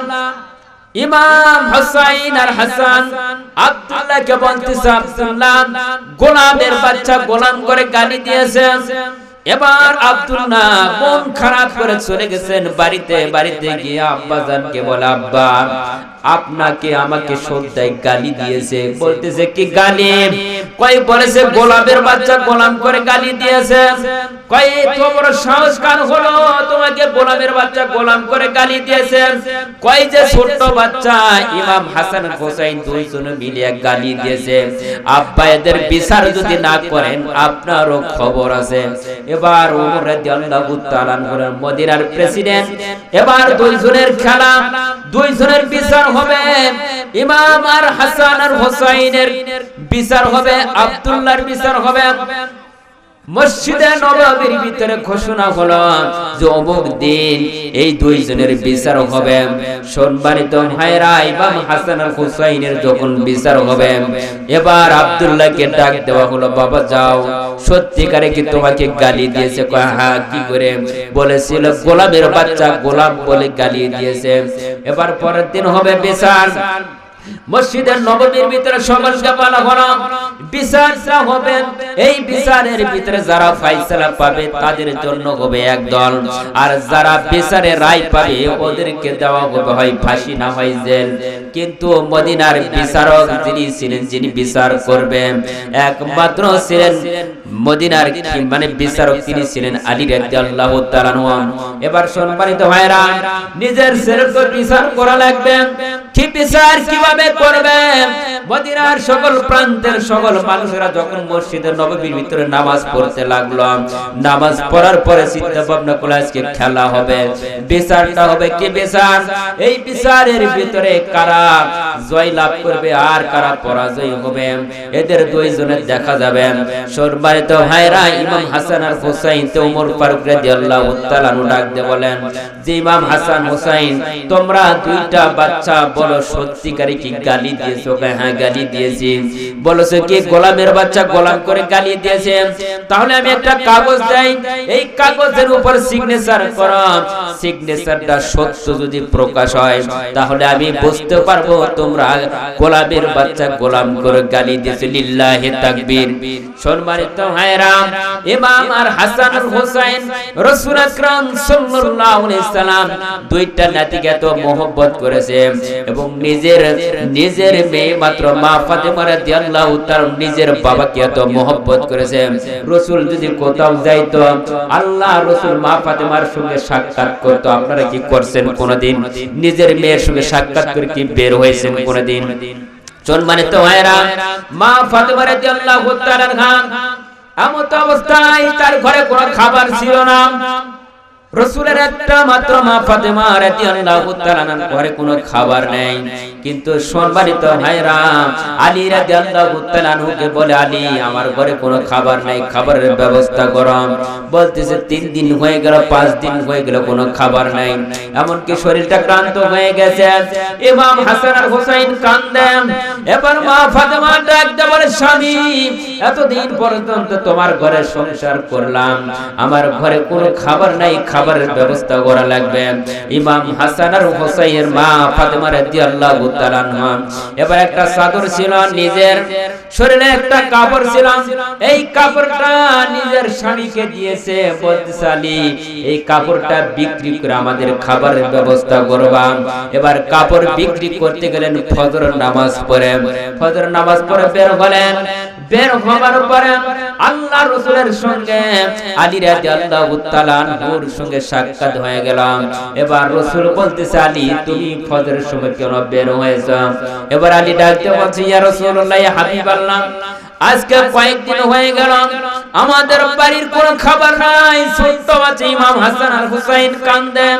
ইমাম হুসাইন আর হাসান আব্দুল্লাহকে বলতেছে, আব্দুল্লাহ গোলামের বাচ্চা গোলাম করে গালি দিয়েছে। এবার আব্দুল্লাহ মন খারাপ করে চলে গেছেন বাড়িতে। বাড়িতে গিয়ে আব্বাজানকে বলে, আব্বা আপনাকে আমাকে শ্রদ্ধায় গালি দিয়েছে। বলতেছে কি গালি? কই বলেছে গোলামের বাচ্চা গোলাম করে গালি দিয়েছে। কই এত বড় সাহস কার হলো তোমাকে গোলামের বাচ্চা গোলাম করে গালি দিয়েছে? কই যে ছোট বাচ্চা ইমাম হাসান হুসাইন দুইজনে মিলে গালি দিয়েছে। আব্বা এদের বিচার যদি না করেন আপনারও খবর আছে। এবার ওমর রাদিয়াল্লাহু তাআলা আনহু মদিনার প্রেসিডেন্ট, এবার দুইজনের খেলা, দুইজনের বিচার হবে। ইমাম আর হাসান আর হুসাইনের বিচার হবে, আব্দুল্লাহর বিচার হবে। মসজিদে নববীর ভিতরে ঘোষণা হলো যে অমুক দিন এই দুইজনের বিচার হবে। সম্মানিত ভাইরা, ইমাম হাসান আর হুসাইনের যখন বিচার হবে, এবার আব্দুল্লাহকে ডাক দেওয়া হলো, বাবা যাও, সত্যিকারে কি তোমাকে গালি দিয়েছে? কয় হ্যাঁ। কি করে? বলেছিল গোলামের বাচ্চা গোলাম বলে গালি দিয়েছে। এবার পরের দিন হবে বিচার। মসজিদের নববীর ভিতরে সকলকে বলা হলো বিচারটা হবে। এই বিচারের ভিতরে যারা ফয়সালা পাবে তাদের জন্য হবে এক দল, আর যারা বিচারে রায় পাবে ওদেরকে দেওয়া হবে হয় ফাঁসি না হয় জেল। কিন্তু মদিনার বিচারক যিনি ছিলেন, যিনি বিচার করবেন, একমাত্র ছিলেন মদিনার মানে বিচারক তিনি ছিলেন আলী রাদিয়াল্লাহু তাআলা আনহু। এবার সম্মানিত ভাইরা, নিজের ছেলেকে বিচার করা লাগবে। কি বিচার কিভাবে করবে? মদিনার সকল প্রান্তের সকল মানুষেরা যখন মসজিদের নববীর ভিতরে নামাজ পড়তে লাগলো, নামাজ পড়ার পরে চিন্তা ভাবনা করলো আজকে খেলা হবে, বিচারটা হবে। কি বিচার? এই বিচারের ভিতরে কারা জয় লাভ করবে আর কারা পরাজয় হবে এদের দুইজনের দেখা যাবে। সম্মানিত ভাইরা, ইমাম হাসান আর হুসাইন তে ওমর ফারুক রাদিয়াল্লাহু তাআলা আনহু ডাক দিয়ে বলেন যে ইমাম হাসান হুসাইন তোমরা দুইটা বাচ্চা বলো সত্যিকারে কি গালি দিয়েছো? হ্যাঁ গালি দিয়েছি। বলেছে কি গোলামের বাচ্চা গোলাম করে গালি দিয়েছে? তাহলে আমি একটা কাগজ দেই, এই কাগজের উপর সিগনেচার করো। সিগনেচারটা সত্য যদি প্রকাশ হয় তাহলে আমি বুঝতে পারবো তোমরা গোলামের বাচ্চা গোলাম করে গালি দিয়েছে। লিল্লাহি তাকবীর। সম্মানিত ভাইরা, ইমাম আর হাসান আর হুসাইন রাসূল আকরাম সাল্লাল্লাহু আলাইহি সাল্লাম দুইটা নাতিকে এত মহব্বত করেছে এবং নিজের মেয়ে মাত্র মা ফাতেমা রাদিয়াল্লাহু তাআলা নিজের বাবাকে এত মহব্বত করেছে। রাসূল যদি কোথাও যাইতো, আল্লাহ রাসূল মা ফাতেমার সঙ্গে সাক্ষাৎ করতো। আপনারা কি করছেন কোনদিন? নিজের মেয়ের সঙ্গে সাক্ষাৎ করে কি বের হয়েছেন কোনদিন? সম্মানিত ভাইরা, মা ফাতেমা রাদিয়াল্লাহু তাআলা এমন অবস্থায় তার ঘরে কোনো খাবার ছিল না। রাসূলের একটা মাত্র মা ফাতেমা রাদিয়াল্লাহু তাআলা ঘরে কোনো খাবার নেই। কিন্তু সম্মানিত ভাইরা, আলী রাদিয়াল্লাহু তাআলা আনহুকে বলে, আলী আমার ঘরে কোনো খাবার নাই, খাবারের ব্যবস্থা করো। বলতেছে 3 দিন হয়ে গেল, 5 দিন হয়ে গেল, কোনো খাবার নাই। এমনকি শরীরটা ক্লান্ত হয়ে গেছে। ইমাম হাসান আর হুসাইন কাঁদেন। এবার মা ফাতেমা ডাকতে বলে, স্বামী এতদিন পর্যন্ত তোমার ঘরে সংসার করলাম, আমার ঘরে কোনো খাবার নাই, খাবারের ব্যবস্থা করা লাগবে। ইমাম হাসান আর হুসাইনের মা ফাতেমা রাদিয়াল্লাহু তাআলা আনহা এবার একটা চাদর ছিল, নিজের শরীরে একটা কাপড় ছিল, এই কাপড়টা নিজের স্বামীকে দিয়েছে। বলতেছে আলী এই কাপড়টা বিক্রি করে আমাদের খাবারের ব্যবস্থা করবা। এবার কাপড় বিক্রি করতে গেলেন ফজর নামাজ পড়ে। ফজর নামাজ পড়ে বের হলেন। বের হবার পরে আল্লাহ রাসূলের সঙ্গে আলী রাদিয়াল্লাহু তাআলা আনহুর সঙ্গে সাক্ষাৎ হয়ে গেল। এবার রাসূল বলতেছে, আলী তুমি ফজরের সময় কেন বের হয়েছো? এবার আলী ডাকতে বলছে, ইয়া রাসূলুল্লাহ, ইয়া হাবিবাল্লাহ, আজকে কয়েকদিন হয়ে গেল আমাদের বাড়ির কোনো খাবার নাই। ছোট্ট বাচ্চা ইমাম হাসান আর হুসাইন কাঁদেন,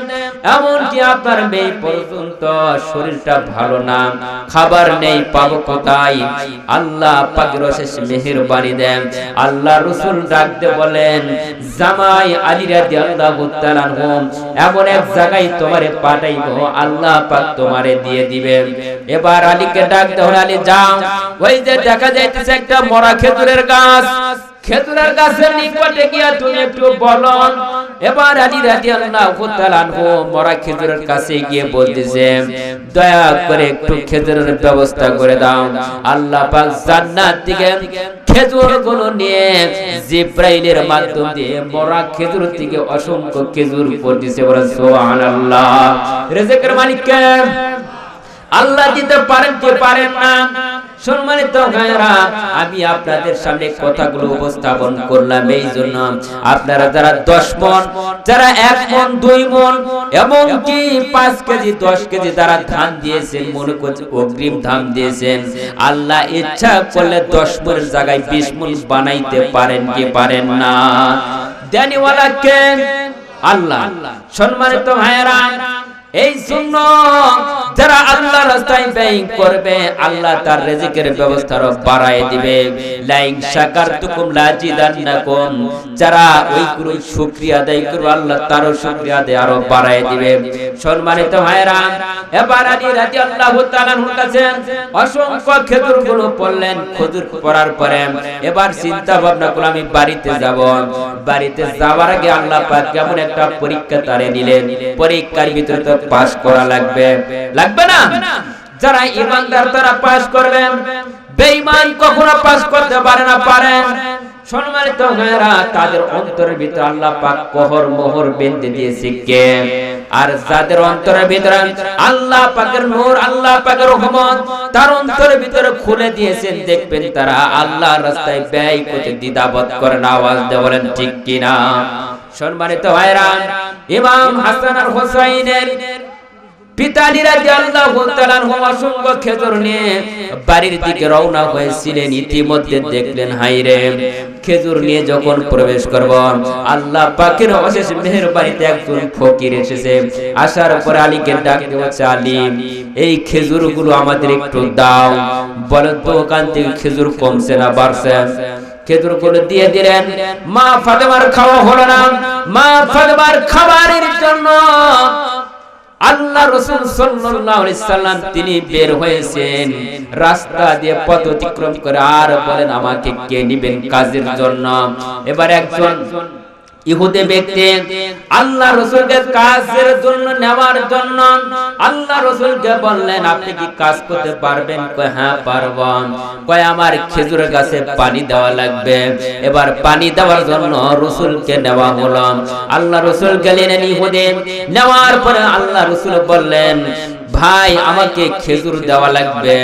এমনকি আপনার মেয়ে পর্যন্ত শরীরটা ভালো না, খাবার নেই, পাবো কোথায়? আল্লাহ পাকের অশেষ মেহেরবানি দেন। আল্লাহ রাসূল ডাকতে বলেন, জামাই আলী রাদিয়াল্লাহু তাআলা আনহু এমন এক জায়গায় তোমারে পাঠাইবো, আল্লাহ পাক তোমারে দিয়ে দিবে। এবার আলীকে ডাকতে হলো, আলী যাও, ওই যে দেখা যাইতেছে একটা মরা খেজুরের গাছ, খেজুরের গাছের নিকটে গিয়া তুমি একটু বলো। এবার আলী রাদিয়াল্লাহু তাআলা আনহু মরা খেজুরের কাছে গিয়ে বলতেছে, দয়া করে একটু খেজুরের ব্যবস্থা করে দাও। আল্লাহ পাক জান্নাত থেকে খেজুরগুলো নিয়ে জিব্রাইলের মাধ্যম দিয়ে মরা খেজুর থেকে অসংখ্য খেজুর পড়তেছে। বলেন সুবহানাল্লাহ। রিজিকের মালিক কে? আল্লাহ দিতে পারেন কি পারেন না? সম্মানিত ভাইরা, আমি আপনাদের সামনে কথাগুলো উপস্থাপন করলাম এই জন্য আপনারা যারা 10 মণ, যারা 1 মণ, 2 মণ, এমনকি 5 কেজি 10 কেজি যারা ধান দিয়েছেন, মনে করছে অগ্রিম ধান দিয়েছেন, আল্লাহ ইচ্ছা করলে 10 মণের জায়গায় 20 মণ বানাইতে পারেন কি পারেন না? দেনিওয়ালা কে? আল্লাহ। সম্মানিত ভাইরা, এই জন্য যারা আল্লাহর রাস্তায় ব্যয় করবে, আল্লাহ তার রিজিকের ব্যবস্থা বাড়ায় দিবে। লাইন শাকারতুকুম লাজিদান্নাকুম, যারা ওইগুলো শুকরিয়া আদায় করবে, আল্লাহ তারও শুকরিয়া আদায় আরো বাড়ায় দিবে। সম্মানিত ভাইরা, এবার আলী রাদিয়াল্লাহু তাআলার কাছে অসংখ্য খেজুরগুলো পড়লেন। খেজুর পড়ার পরে এবার চিন্তা ভাবনা করলেন, আমি বাড়িতে যাব। বাড়িতে যাওয়ার আগে আল্লাহ পাক কেমন একটা পরীক্ষা তারে দিলেন। পরীক্ষার ভিতরে তো পাস করা লাগবে, লাগবে না? যারা ইমানদার তারা পাস করবেন, বেঈমান কখনো পাস করতে পারে না, পারেন? সম্মানিত ভাইরা, তাদের অন্তরের ভিতরে আল্লাহ পাক কহর মোহর বেঁধে দিয়েছে কে? আর যাদের অন্তরের ভিতরে আল্লাহ পাকের নূর, আল্লাহ পাকের রহমত তার অন্তরের ভিতরে খুলে দিয়েছেন, দেখবেন তারা আল্লাহর রাস্তায় ব্যয় করতে দ্বিধাবোধ করে না। আওয়াজ দিয়ে বলেন ঠিক কিনা? সম্মানিত ভাইরা, ইমাম হাসান আর হুসাইনের পিতা আলী রাদিয়াল্লাহু তাআলা অসংখ্য খেজুর নিয়ে বাড়ির দিকে রওনা হয়েছিলেন। ইতিমধ্যে দেখলেন, হায়রে, খেজুর নিয়ে যখন প্রবেশ করব, আল্লাহ পাকের অশেষ মেহেরবানিতে একজন ফকির এসেছে। আসার পরে আলীকে ডাকতে বলছে, আলী, এই খেজুরগুলো আমাদের একটু দাও। বলেন তো ওখান থেকে খেজুর কমছে না বাড়ছে? খেজুরগুলো দিয়ে দিলেন। মা ফাতেমার খাওয়া হলো না। মা ফাতেমার খাবারের জন্য আল্লাহ রাসূল সাল্লাল্লাহু আলাইহি সাল্লাম তিনি বের হয়েছেন রাস্তা দিয়ে পথ অতিক্রম করে, আর বলেন, আমাকে কে নিবেন কাজের জন্য? এবার একজন ইহুদি ব্যক্তি আল্লাহ রাসূলকে কাজের জন্য নেওয়ার জন্য আল্লাহ রাসূলকে বললেন, আপনি কি কাজ করতে পারবেন? কয়, হ্যাঁ পারব। কয়, আমার খেজুরের গাছে পানি দেওয়া লাগবে। এবার পানি দেওয়ার জন্য রাসূলকে নেওয়া হলো। আল্লাহ রাসূল গেলেন ইহুদি, নেওয়ার পরে আল্লাহ রাসূল বললেন, ভাই, আমাকে খেজুর দেওয়া লাগবে,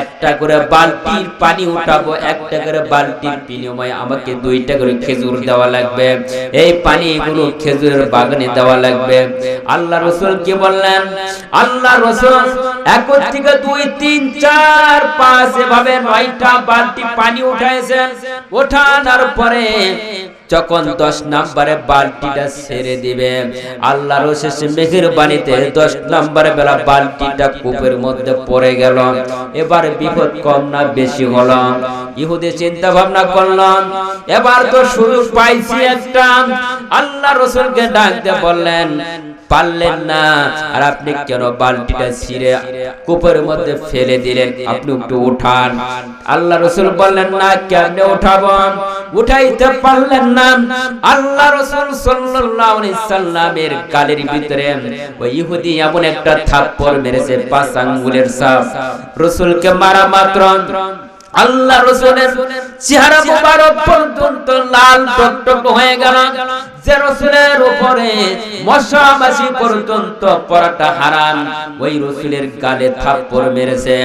একটা করে বালতির পানি উঠাবো, একটা করে বালতির বিনিময়ে আমাকে 2টা করে খেজুর দেওয়া লাগবে। এই পানিগুলো খেজুরের বাগানে দেওয়া লাগবে। আল্লাহ রাসূল কি বললেন? আল্লাহ রাসূল 1 থেকে 2 3 4 5 এভাবে 9টা বালতি পানি উঠাইছেন। ওঠানোর পরে যখন 10 নম্বরে বালতিটা ছেড়ে দিবে, আল্লাহর অশেষ মেহেরবানিতে 10 নম্বরে বেলা বালতিটা কূপের মধ্যে পড়ে গেল। এবার বিপদ কম না বেশি হলো? ইহুদি চিন্তা ভাবনা করলেন, এবার তো সুযোগ পাইছি একটা। আল্লাহ রাসূলকে ডাকতে বললেন, পারলেন না, আর আপনি কেন বালতিটা ছিঁড়ে কূপের মধ্যে ফেলে দিলেন? আপনি একটু উঠান। আল্লাহ রাসূল বললেন, না, কেমনে উঠাবো? উঠাইতে পারলেন না। আল্লাহ রাসূল সাল্লাল্লাহু আলাইহি সাল্লামের গালের ভিতরে ওই ইহুদি এমন একটা থাপ্পড় মেরেছে, 5 আঙ্গুলের ছাপ। রাসূলকে মারা মাত্র আল্লাহ রাসূলের চেহারা মুবারক পর্যন্ত লাল টকটক হয়ে গেল। যে রাসূলের উপরে মশা মাছি পর্যন্ত পড়াটা হারাম, ওই রাসূলের গালে থাপ্পড় মেরেছে।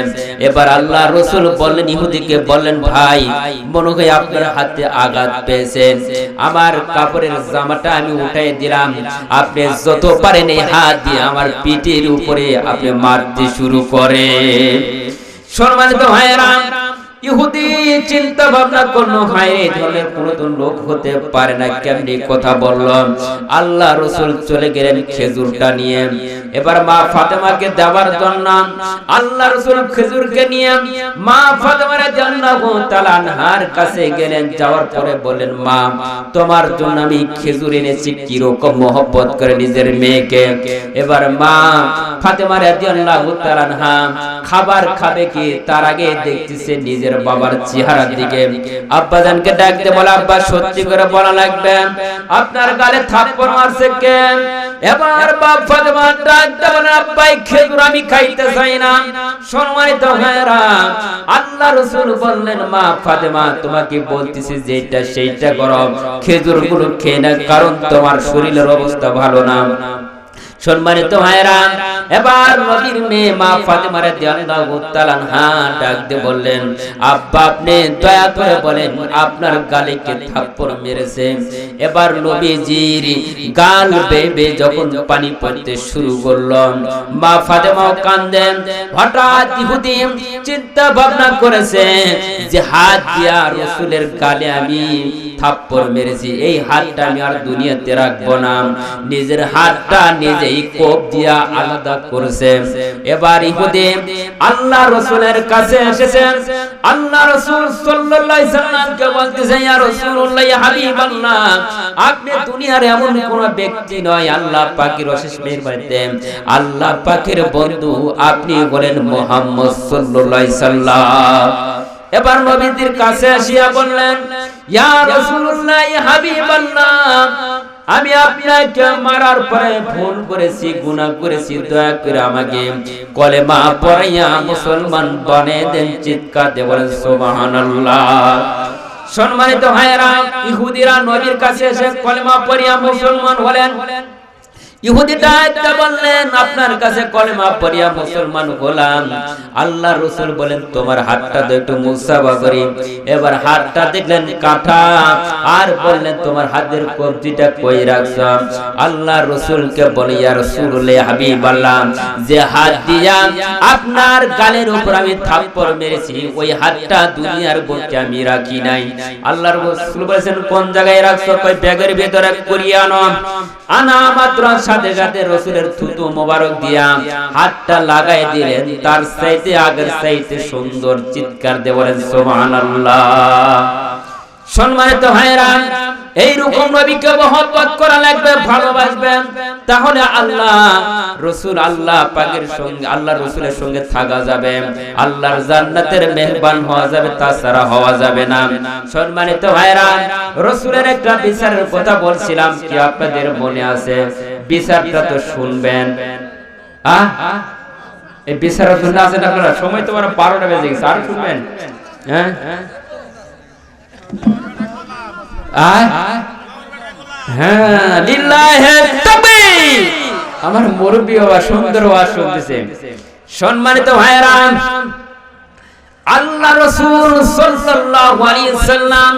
এবার আল্লাহ রাসূল বললেন, ইহুদিকে বললেন, ভাই, মনে হয় আপনার হাতে আঘাত পেয়েছেন, আমার কাপড়ের জামাটা আমি উঠাই দিলাম, আপনি যত পারেন এই হাত দিয়ে আমার পিঠের উপরে আপনি মারতে শুরু করেন। সম্মানিত ভাইরা, ইহুদি চিন্তা ভাবনা করলো, হায় এই ধরনের কোনো তো লোক হতে পারে না, কেমনি কথা বলল। আল্লাহ রাসূল চলে গেলেন খেজুরটা নিয়ে। এবার মা ফাতেমাকে দেওয়ার জন্য আল্লাহ রাসূল খেজুরকে নিয়ে মা ফাতেমা রাদিয়াল্লাহু তাআলা আনহার কাছে গেলেন। যাওয়ার পরে বললেন, মা তোমার জন্য আমি খেজুর এনেছি। কি রকম মহব্বত করে নিজের মেয়েকে। এবার মা ফাতেমা রাদিয়াল্লাহু তাআলা আনহা খাবার খাবে কি তার আগে দেখতেছে নিজের বাবার চেহারার দিকে। আব্বাজানকে ডাকতে বলে, আব্বা সত্যি করে বলা লাগবে আপনার গালে থাপ্পড় মারছে কে? এবার বাপ ফাতেমা ডাকতে বলে, আব্বা খেজুর আমি খাইতে চাই না। সম্মানিত ভাইরা, আল্লাহ রাসূল বললেন, মা ফাতেমা তোমাকে বলতেছি যেটা সেইটা করো, খেজুরগুলো খেয়ে না, কারণ তোমার শরীরের অবস্থা ভালো না। সম্মানিত ভাইরা, এবার নবীর মেয়ে মা ফাতেমা রাদিয়াল্লাহু তাআলা আনহা ডাকতে বললেন, আব্বা আপনি দয়া করে বলেন আপনার গালে কে থাপ্পড় মেরেছে? এবার নবীজির গাল বেয়ে যখন পানি পড়তে শুরু করলো, মা ফাতেমাও কাঁদেন। হঠাৎ ইহুদি চিন্তা ভাবনা করেছে যে হাত দিয়া রাসূলের গালে আমি থাপ্পড় মেরেছি, এই হাতটা আমি আর দুনিয়াতে রাখবো না। নিজের হাতটা নিজেই কোপ দিয়া আলাদা করেছে। এবার ইহুদি আল্লাহ রাসূলের কাছে এসেছেন। আল্লাহ রাসূল সাল্লাল্লাহু আলাইহি সাল্লামকে বলতেছে, ইয়া রাসূলুল্লাহ, ইয়া হাবিবাল্লাহ, আপনি দুনিয়ার এমন কোন ব্যক্তি নয়, আল্লাহ পাকের অশেষ মেহেরবানিতে আল্লাহ পাকের বন্ধু আপনি বলেন মুহাম্মদ সাল্লাল্লাহু আলাইহি সাল্লাম। এবার নবীজির কাছে আসিয়া বললেন, ইয়া রাসূলুল্লাহ, ইয়া হাবিবাল্লাহ, আমি আপনাকে মারার পরে ভুল করেছি, গুনাহ করেছি, দয়া করে আমাকে কলেমা পড়াইয়া মুসলমান বানিয়ে দেন। চিৎকার দিয়ে বলেন সুবহানাল্লাহ। সম্মানিত ভাইরা, ইহুদিরা নবীর কাছে এসে কলেমা পড়িয়া মুসলমান হলেন। ইহুদি ডাকতে বললেন, আপনার কাছে কলেমা পড়িয়া মুসলমান হলাম। আল্লাহ রাসূল বলেন, তোমার হাতটা তো একটু মুসাফা করি। এবার হাতটা দেখলেন কাটা, আর বললেন তোমার হাতের কবজিটা কই রাখছো? আল্লাহ রাসূলকে বলে, ইয়া রাসূলুল্লাহ, হাবিবাল্লাহ, যে হাত দিয়া আপনার গালের উপর আমি থাপ্পড় মেরেছি, ওই হাতটা দুনিয়ার বুকে আমি রাখি নাই। আল্লাহর রাসূল বলেছেন, কোন জায়গায় রাখছো? কই ব্যাগের ভিতরে করিয়া আনো। আনা মাত্র সাথে সাথে রাসূলের থুতু মোবারক দিয়া হাতটা লাগাই দিলেন। তার চাইতে আগের চাইতে সুন্দর। চিৎকার দিয়ে বলেন সুবহানাল্লাহ। সম্মানিত ভাইরা, এইরকম নবীকে মহব্বত করা লাগবে, ভালোবাসবেন, তাহলে আল্লাহ রাসূল আল্লাহ পাকের সঙ্গে, আল্লাহ রাসূলের সঙ্গে থাকা যাবে, আল্লাহর জান্নাতের মেহমান হওয়া যাবে, তাছাড়া হওয়া যাবে না। সম্মানিত ভাইরা, রাসূলের একটা বিচারের কথা বলছিলাম, কি আপনাদের মনে আছে? বিচারটা তো শুনবেন। এই বিচারের জন্য আছেন আপনারা? সময় তো 12টা বেজে গেছে, আর শুনবেন? হ্যাঁ, হ্যাঁ, লিল্লাহি তাকবীর। আমার মুরব্বি বাবা সুন্দর ওয়াজ শুনতেছে। সম্মানিত ভাইরা, আল্লাহ রাসূল সাল্লাল্লাহু আলাইহি সাল্লাম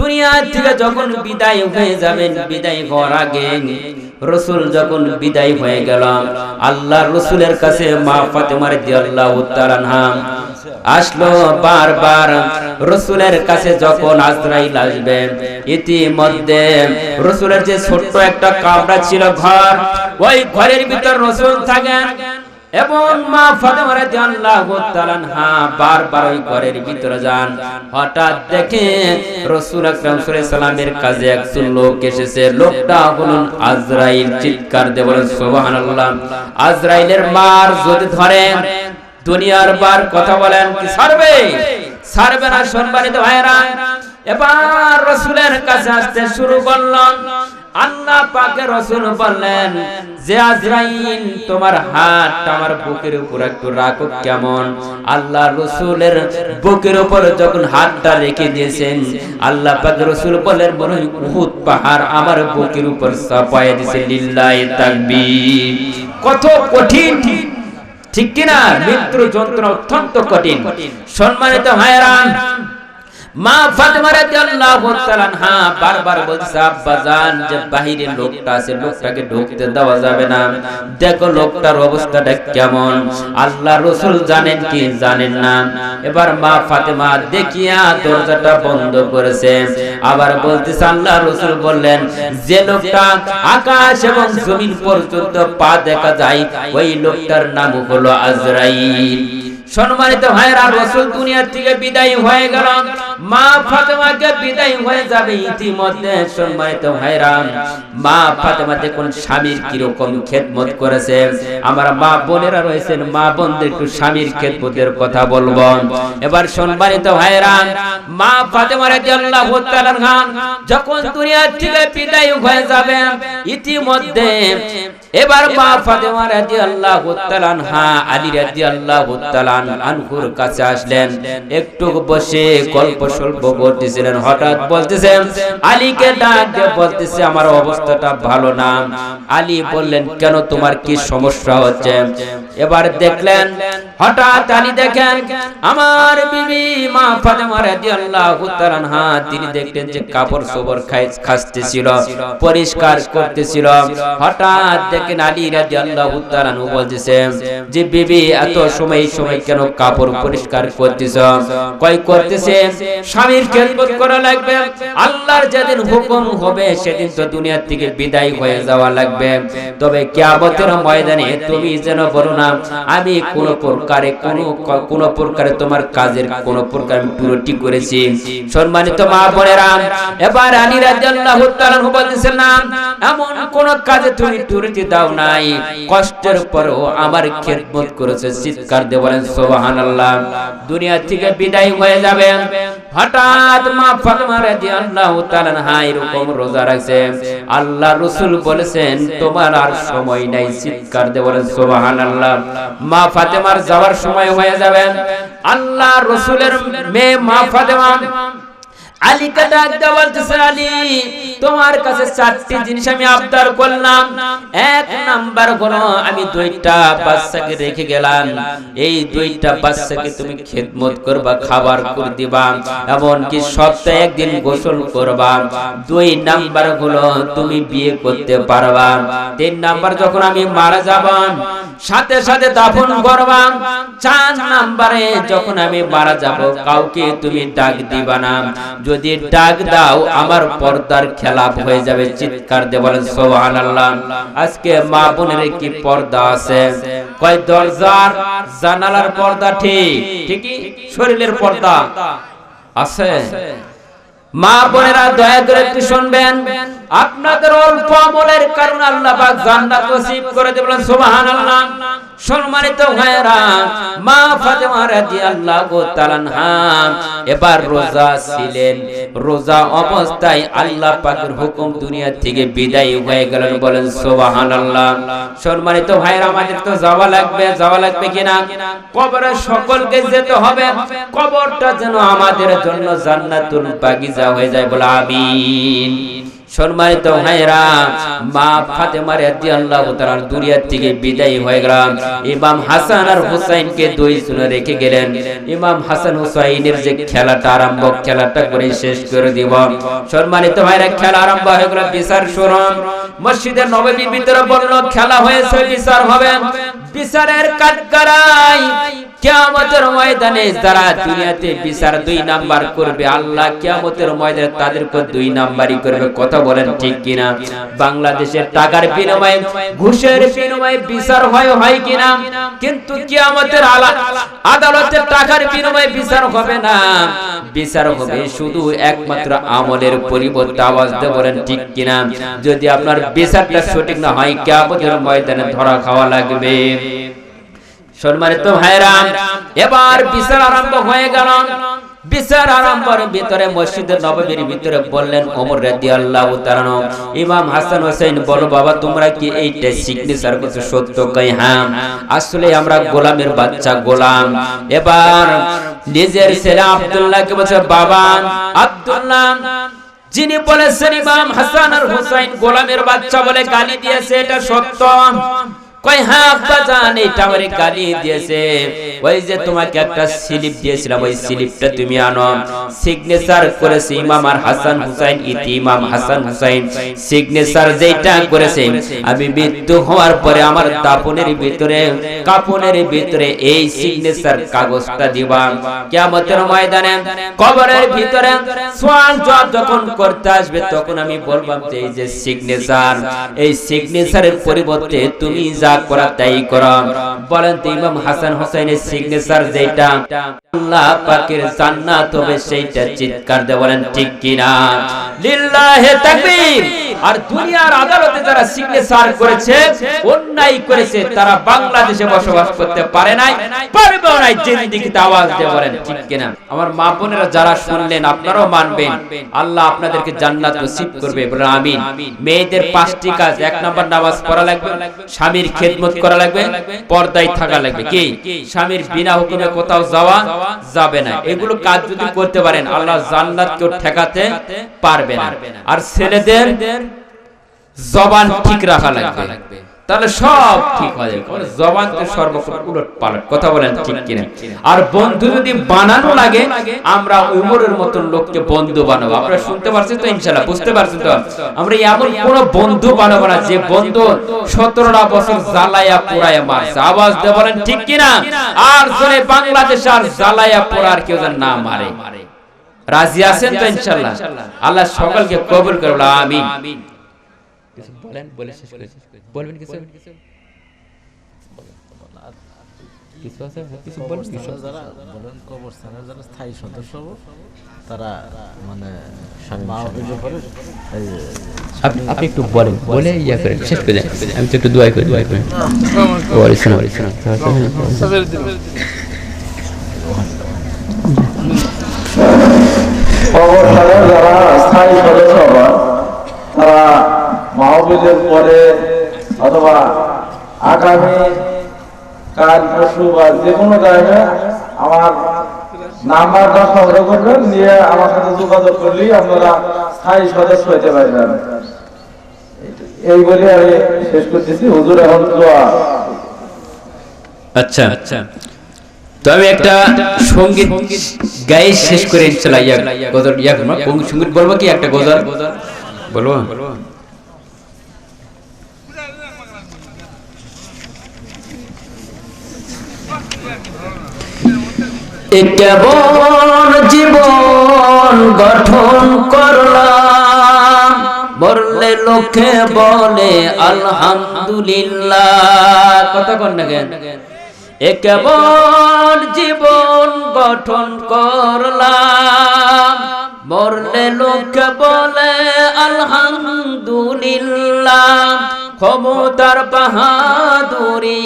দুনিয়া থেকে যখন বিদায় হয়ে যাবেন, বিদায় হওয়ার আগে রাসূল যখন বিদায় হয়ে গেল, আল্লাহ রাসূলের কাছে মা ফাতেমা রাদিয়াল্লাহু তাআলা আনহা আসলো। বারবার রাসূলের কাছে যখন আজরাইল আসবে, ইতিমধ্যে রাসূলের যে ছোট্ট একটা কামরা ছিল ঘর, ওই ঘরের ভিতর রাসূল থাকেন এবং মা ফাতেমা রাদিয়াল্লাহু তাআলা আনহা বারবার ওই ঘরের ভিতরে যান। হঠাৎ দেখে রাসূল আকরাম সাল্লাল্লাহু আলাইহি সাল্লামের কাছে একজন লোক এসেছে। লোকটা হলো আজরাইল। চিৎকার দিয়ে বলেন সুবহানাল্লাহ। আজরাইলের মার যদি ধরে দুনিয়ার বার কথা বলেন কি ছাড়বে? ছাড়বে না। সম্মানিত ভাইরা, এবার রাসূলের কাছে আসতে শুরু করলেন। আল্লাহ পাকের রাসূল বললেন যে আজরাইল, তোমার হাতটা আমার বুকের উপর একটু রাখো। কেমন? আল্লাহ রাসূলের বুকের উপর যখন হাতটা রেখে দিয়েছেন, আল্লাহ পাকের রাসূল বলেন, মনে হয় উহুদ পাহাড় আমার বুকের উপর চাপায়া দিয়েছে। লিল্লাহি তাকবীর। কত কঠিন, ঠিক কিনা? মৃত্যু যন্ত্রণা অত্যন্ত কঠিন। সম্মানিত ভাইরা, মা ফাতেমা রাদিয়াল্লাহু তাআলা আনহা বারবার বলছে আব্বাজান যে বাহিরে লোকটা আছে লোকটাকে ঢুকতে দেওয়া যাবে না, দেখো লোকটার অবস্থাটা কেমন, আল্লাহ রাসূল জানেন কি জানেন না। এবার মা ফাতেমা দেখিয়া দরজাটা বন্ধ করেছে, আবার বলতেছে আল্লাহ রাসূল বললেন যে লোকটা আকাশ এবং জমিন পর্যন্ত পা দেখা যায় ওই লোকটার নাম হলো আজরাইল। সম্মানিত ভাইরা, রাসূল দুনিয়া থেকে বিদায় হয়ে গেল, মা ফাতেমাকে বিদায় হয়ে যাবে ইতিমধ্যে। সম্মানিত ভাইরা, মা ফাতেমা দেখুন স্বামীর কি রকম খেদমত করেছে। আমার মা বোনেরা রয়েছেন, মা বোনদের একটু স্বামীর খেদমতের কথা বলবো। এবার সম্মানিত ভাইরা, মা ফাতেমা রাদিয়াল্লাহু তাআলা আনহা যখন দুনিয়া থেকে বিদায় হয়ে যাবে ইতিমধ্যে এবার মা ফাতেমা রাদিয়াল্লাহু তাআলা আনহা আলী রাদিয়াল্লাহু তাআলা আনহুর কাছে আসলেন, একটু বসে গল্প সল্প করতেছিলেন। হঠাৎ বলতেছেন আলীকে ডাক দিয়ে বলতেছে আমার অবস্থাটা ভালো না। আলী বললেন কেন, তোমার কি সমস্যা হচ্ছে? এবার দেখলেন হঠাৎ আলী দেখেন আমার বিবি মা ফাতেমা রাদিয়াল্লাহু তাআলা আনহা তিনি দেখলেন যে কাপড় চোপড় খাসতেছিল, পরিষ্কার করতেছিল। হঠাৎ দেখেন আলী রাদিয়াল্লাহু তাআলা আনহু বলতেছে যে বিবি এত সময় কেন কাপড় পরিষ্কার করতেছ? কই করতেছে স্বামীর খেদমত করা লাগবে, আল্লাহর যেদিন হুকুম হবে সেদিন তো দুনিয়া থেকে বিদায় হয়ে যাওয়া লাগবে। তবে কিয়ামতের ময়দানে তুমি যেন বলো না আমি কোন প্রকারে তোমার কাজের কোন প্রকার আমি ত্রুটি করেছি। সম্মানিত মা বোনেরা, এবার আলী রাদিয়াল্লাহু তাআলা বলতেছেন না এমন কোন কাজে তুমি ত্রুটি দাও নাই, কষ্টের পরেও আমার খেদমত করেছে। চিৎকার দিয়ে বলেন সুবহানাল্লাহ। দুনিয়া থেকে বিদায় হয়ে যাবে, হঠাৎ মা ফাতেমা রাদিয়াল্লাহু তাআলা আনহা এরকম রোজা রাখছে। আল্লাহ রাসূল বলেছেন তোমার আর সময় নাই। চিৎকার দিয়ে বলেন সুবহানাল্লাহ। মা ফাতেমার যাওয়ার সময় হয়ে যাবে। আল্লাহ রাসূলের মেয়ে মা ফাতেমা আলীকে ডাক দিয়ে বলতেছে আলী তোমার কাছে চারটি জিনিস আমি আবদার করলাম। এক নাম্বার হলো আমি দুইটা বাচ্চাকে রেখে গেলাম, এই দুইটা বাচ্চাকে তুমি খেদমত করবা, খাবার করে দিবা, এমনকি সপ্তাহে একদিন গোসল করবা। দুই নাম্বার হলো তুমি বিয়ে করতে পারবা। তিন নাম্বার যখন আমি মারা যাব সাথে সাথে দাফন করবা। চার নাম্বারে যখন আমি মারা যাব কাউকে তুমি ডাক দিবা না, যদি ডাক দাও আমার পর্দার খেলাপ হয়ে যাবে। চিৎকার দিয়ে বলেন সুবহানাল্লাহ। আজকে মা বোনের কি পর্দা আছে? কয় দরজার জানালার পর্দা ঠিকই শরীরের পর্দা আছে। মা বোনেরা দয়া করে একটু শুনবেন, আপনাদের অল্প আমলের কারণে আল্লাহ পাক জান্নাত নসিব করে দেবেন। সুবহানাল্লাহ। সম্মানিত ভাইরা, মা ফাতেমা রাদিয়াল্লাহু তাআলা আনহা এবার রোজা ছিলেন, রোজা অবস্থায় আল্লাহ পাকের হুকুম দুনিয়া থেকে বিদায় হয়ে গেলেন। বলেন সুবহানাল্লাহ। সম্মানিত ভাইরা, আমাদের তো যাওয়া লাগবে কিনা? কবরে সকলকে যেতে হবে, কবরটা যেন আমাদের জন্য জান্নাতুল বাগিচা হয়ে যায়। বলে আমিন। সম্মানিত ভাইরা, মা ফাতেমা রাদিয়াল্লাহু তাআলা দুনিয়া থেকে বিদায় হয়ে গেলেন। ইমাম হাসান আর হুসাইনকে দুই জনে রেখে গেলেন। ইমাম হাসান হুসাইনের যে খেলাটা করে শেষ করে দিব। সম্মানিত ভাইরা, খেলা আরম্ভ হয়ে গেল। বিচার শুরু। মসজিদে নববীর ভিতরে বলল খেলা হয়েছে, বিচার হবে। বিচারের কাঠগড়াই কিয়ামতের ময়দানে যারা দুনিয়াতে বিচার দুই নাম্বার করবে, আল্লাহ কিয়ামতের ময়দানে তাদেরকে দুই নাম্বারই করবে। কথা বলেন ঠিক কিনা? বাংলাদেশের টাকার বিনিময়ে ঘুষের বিনিময়ে বিচার হয় কিনা? কিন্তু কিয়ামতের আদালতের টাকার বিনিময়ে বিচার হবে না, বিচার হবে শুধু একমাত্র আমলের পরিবর্তে। আওয়াজ দিয়ে বলেন ঠিক কিনা? যদি আপনার বিচারটা সঠিক না হয় কিয়ামতের ময়দানে ধরা খাওয়া লাগবে। সম্মানিত ভাইরা, এবার বিচার আরম্ভ হয়ে গেল। বিচার আরম্ভের ভিতরে মসজিদের নববীর ভিতরে বললেন ওমর রাদিয়াল্লাহু তাআলা, ইমাম হাসান হোসেন বলো বাবা তোমরা কি এইটা সিগনেচার করছো? সত্য কই? হ্যাঁ, আসলে আমরা গোলামের বাচ্চা গোলাম। এবার নিজের ছেলে আব্দুল্লাহকে বলছে বাবা আব্দুল্লাহ, যিনি বলেছেন ইমাম হাসান আর হুসাইন গোলামের বাচ্চা বলে গালি দিয়েছে এটা সত্য। কই হ্যাঁ আব্বাজান এটা আমারে গালি দিয়েছে, ওই যে তোমাকে একটা স্লিপ দিয়েছিলাম ওই স্লিপটা তুমি আনো, সিগনেচার করেছে ইমাম আর হাসান হুসাইন, ইতি ইমাম হাসান হুসাইন, সিগনেচার যেটা করেছে আমি মৃত্যু হওয়ার পরে আমার দাফনের ভিতরে কাফনের ভিতরে এই সিগনেচার কাগজটা দিবা, কিয়ামতের ময়দানে কবরের ভিতরে সওয়াল জবাব যখন করতে আসবে তখন আমি বলবাম যে এই যে সিগনেচার, এই সিগনেচারের পরিবর্তে তুমি যা করা তাই করো। বলেন তো ইমাম হাসান হুসাইনের সিগনেচার যেটা আল্লাহ পাকের জান্নাত হবে সেইটা চিৎকার দিয়ে বলেন ঠিক কি না? লিল্লাহি তাকবীর। আর দুনিয়ার আদালতে যারা সিগনেচার করেছে অন্যায় করেছে তারা বাংলাদেশে বসবাস করতে পারে নাই, পারবেও নাই। জিন্দেগিতে আওয়াজ দিয়ে বলেন ঠিক কি না? আমার মা বোনেরা যারা শুনলেন আপনারাও মানবেন, আল্লাহ আপনাদেরকে জান্নাত নসিব করবে বলেন আমিন। মেয়েদের 5টি কাজ, 1 নাম্বার নামাজ পড়া লাগবে, স্বামীর খেদমত করা লাগবে, পর্দায় থাকা লাগবে, কি স্বামীর বিনা হুকুমে কোথাও যাওয়া যাবে না। এগুলো কাজ যদি করতে পারেন আল্লাহ জান্নাত কেউ ঠেকাতে পারবে না। আর ছেলেদের জবান ঠিক রাখা লাগবে, তাহলে সব ঠিক হয়ে যাবে। জবান তো সর্বক্ষণ উলট পালট কথা বলেন ঠিক কিনা? আর বন্ধু যদি বানানো লাগে আমরা উমরের মতন লোককে বন্ধু বানাবো। আপনারা শুনতে পারছেন তো ইনশাআল্লাহ, বুঝতে পারছেন তো? আমরা এমন কোন বন্ধু বানাবো না যে বন্ধু 17টা বছর জ্বালায়া পোড়ায়া মারছে। আওয়াজ দিয়ে বলেন ঠিক কিনা? আর জোরে বাংলাদেশ আর জ্বালায়া পোড়ার কেউ যেন না মারে। রাজি আছেন তো ইনশাআল্লাহ? আল্লাহ সকলকে কবুল করে বলেন আমিন। কিছু বলেন, বলে শেষ করে বলবেন কিছু? কিছু আছে কিছু বলবেন? কিছু যারা বলেন কবরস্থানের যারা স্থায়ী সদস্য তারা মানে মাহফিলের পরে আপনি একটু বলেন, বলে ইয়া করেন শেষ করে দেন। আমি তো একটু দোয়া করি, দোয়া করি। ওয়ালাইকুম আসসালাম। কবরস্থানের যারা স্থায়ী সদস্য হন তারা মাহফিলের পরে অথবা আগামী কাল পরশু বা যে কোনো টাইমে আমার নাম্বারটা সংগ্রহ করবেন, নিয়ে আমার সাথে যোগাযোগ করলেই আপনারা স্থায়ী সদস্য হতে পারবেন। এই বলে আমি শেষ করতেছি। হুজুর এখন দোয়া। আচ্ছা আচ্ছা, তো আমি একটা সঙ্গীত গাই শেষ করে ইনশাআল্লাহ ইয়া গজল ইয়া করব। সঙ্গীত বলবো কি একটা গজল বলবো? কেমন জীবন গঠন করলাম, বললে লোকে বলে আলহামদুলিল্লাহ। কথা কন না কেন? কেমন জীবন গঠন করলাম, মরলে লোকে বলে আলহামদুলিল্লাহ। ক্ষমতার বাহাদুরি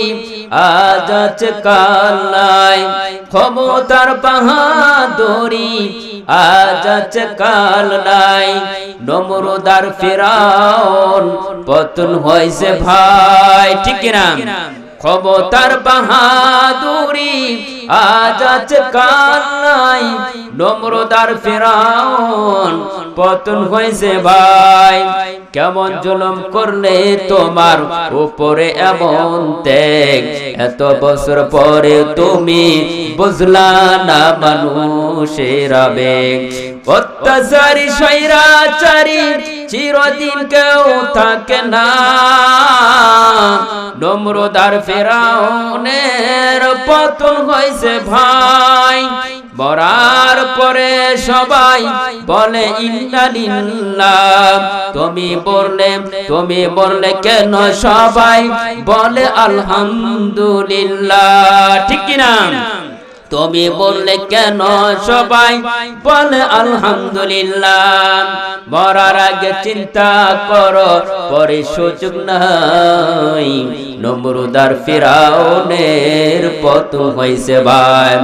আজ আছে কাল নাই, ক্ষমতার বাহাদুরি আজ আছে কাল নাই। নমরুদ আর ফিরাউন পতন হয়েছে ভাই, ঠিক কিনা? ক্ষমতার বাহাদুরি আজ আছে কাল নাই, নমরুদ আর ফিরাউন পতন হয়েছে ভাই। কেমন জুলুম করলে তোমার উপরে এমন ত্যাগ, এত বছর পরে তুমি বুঝলা না মানুষের আবেগ। অত্যাচারী স্বৈরাচারী চিরদিন কেউ থাকে না, নমরুদ আর ফিরাউনের পতন হয়েছে ভাই। মরার পরে সবাই বলে ইন্না লিল্লাহ, তুমি বললে কেন সবাই বলে আলহামদুলিল্লাহ, ঠিক কিনা? তুমি বললে কেন সবাই বলে আলহামদুলিল্লাহ। মরার আগে চিন্তা করো পরে সুযোগ নাই, নমরুদ আর ফিরাউনের পতন হয়েছে ভাই।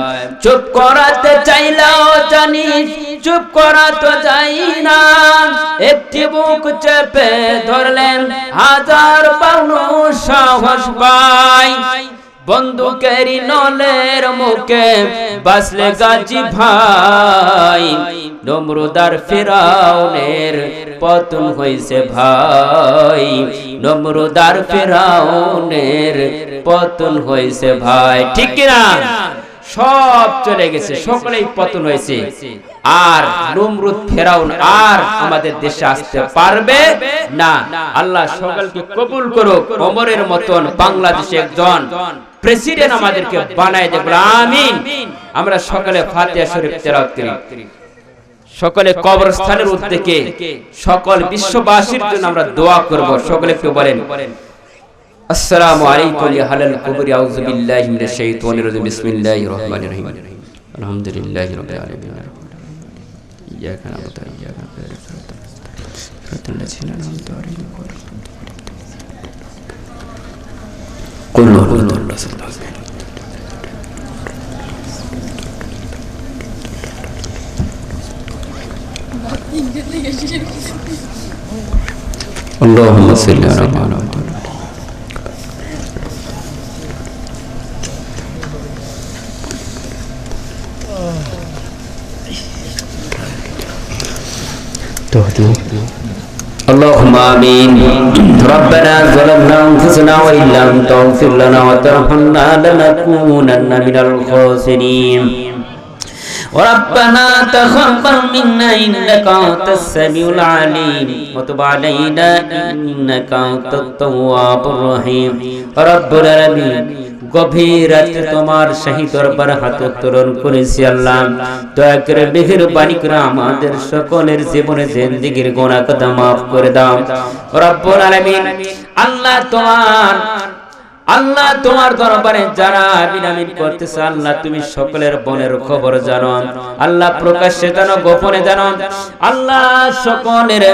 চুপ করাতে চাইলেও জানি চুপ করা তো যাই না, একটি বুক চেপে ধরলেন হাজার মানুষ সাহস পায়। বন্দুকেরি নলের মুখে বাসলে গাজী ভাই, নমরুদার ফিরাউনের পতন হইছে ভাই, নমরুদার ফিরাউনের পতন হইছে ভাই। ঠিক কিনা? সব চলে গেছে, সকলেই পতন হয়েছে, আর নমরুদ ফেরাউন আর আমাদের দেশে আসতে পারবে না। আল্লাহ সকলকে কবুল করুক, ওমরের মতন বাংলাদেশে একজন প্রেসিডেন্ট আমাদেরকে বানায় দেব, আমিন। আমরা সকলে ফাতিহা শরীফ তেলাওয়াত করি, সকলে কবরস্থানের উদ্দেশ্যে সকল বিশ্ববাসীর জন্য আমরা দোয়া করব। সকলে কেউ বলেন আসসালামু আলাইকুম ইয়া আহলাল কুবুর, আউযু বিল্লাহি মিনাশ শাইতানির রাজিম, বিসমিল্লাহির রহমানির রহিম, আলহামদুলিল্লাহি রাব্বিল আলামিন, ইয়াকা না'বুদু ওয়া ইয়াকা নাস্তাঈন, সিরাতাল লাযিনা আন'আমতা আলাইহিম কুল হুয়াল্লাহু আহাদ। اللهم صل على محمد اللهم آمين. ربنا ظلمنا أنفسنا وإن لم تغفر لنا وترحمنا لنكونن من الخاسرين. ربنا تقبل منا إنك أنت السميع العليم وتب علينا إنك أنت التواب الرحيم. رب العالمين, গভীর রাতে তোমার শাহী দরবার হাত উত্তোলন করেছি আল্লাহ, দয়া করে মেহেরবানি করে আমাদের সকলের জীবনে জিন্দেগীর গুনাহ কথা maaf করে দাও রব্বুল আলামিন। আল্লাহ তোমার দরবারে যারা আমিন করতেছে আল্লাহ তুমি সকলের মনের খবর জানো, আল্লাহ প্রকাশ্যে জানো, গোপনে জানো, আল্লাহ সকলের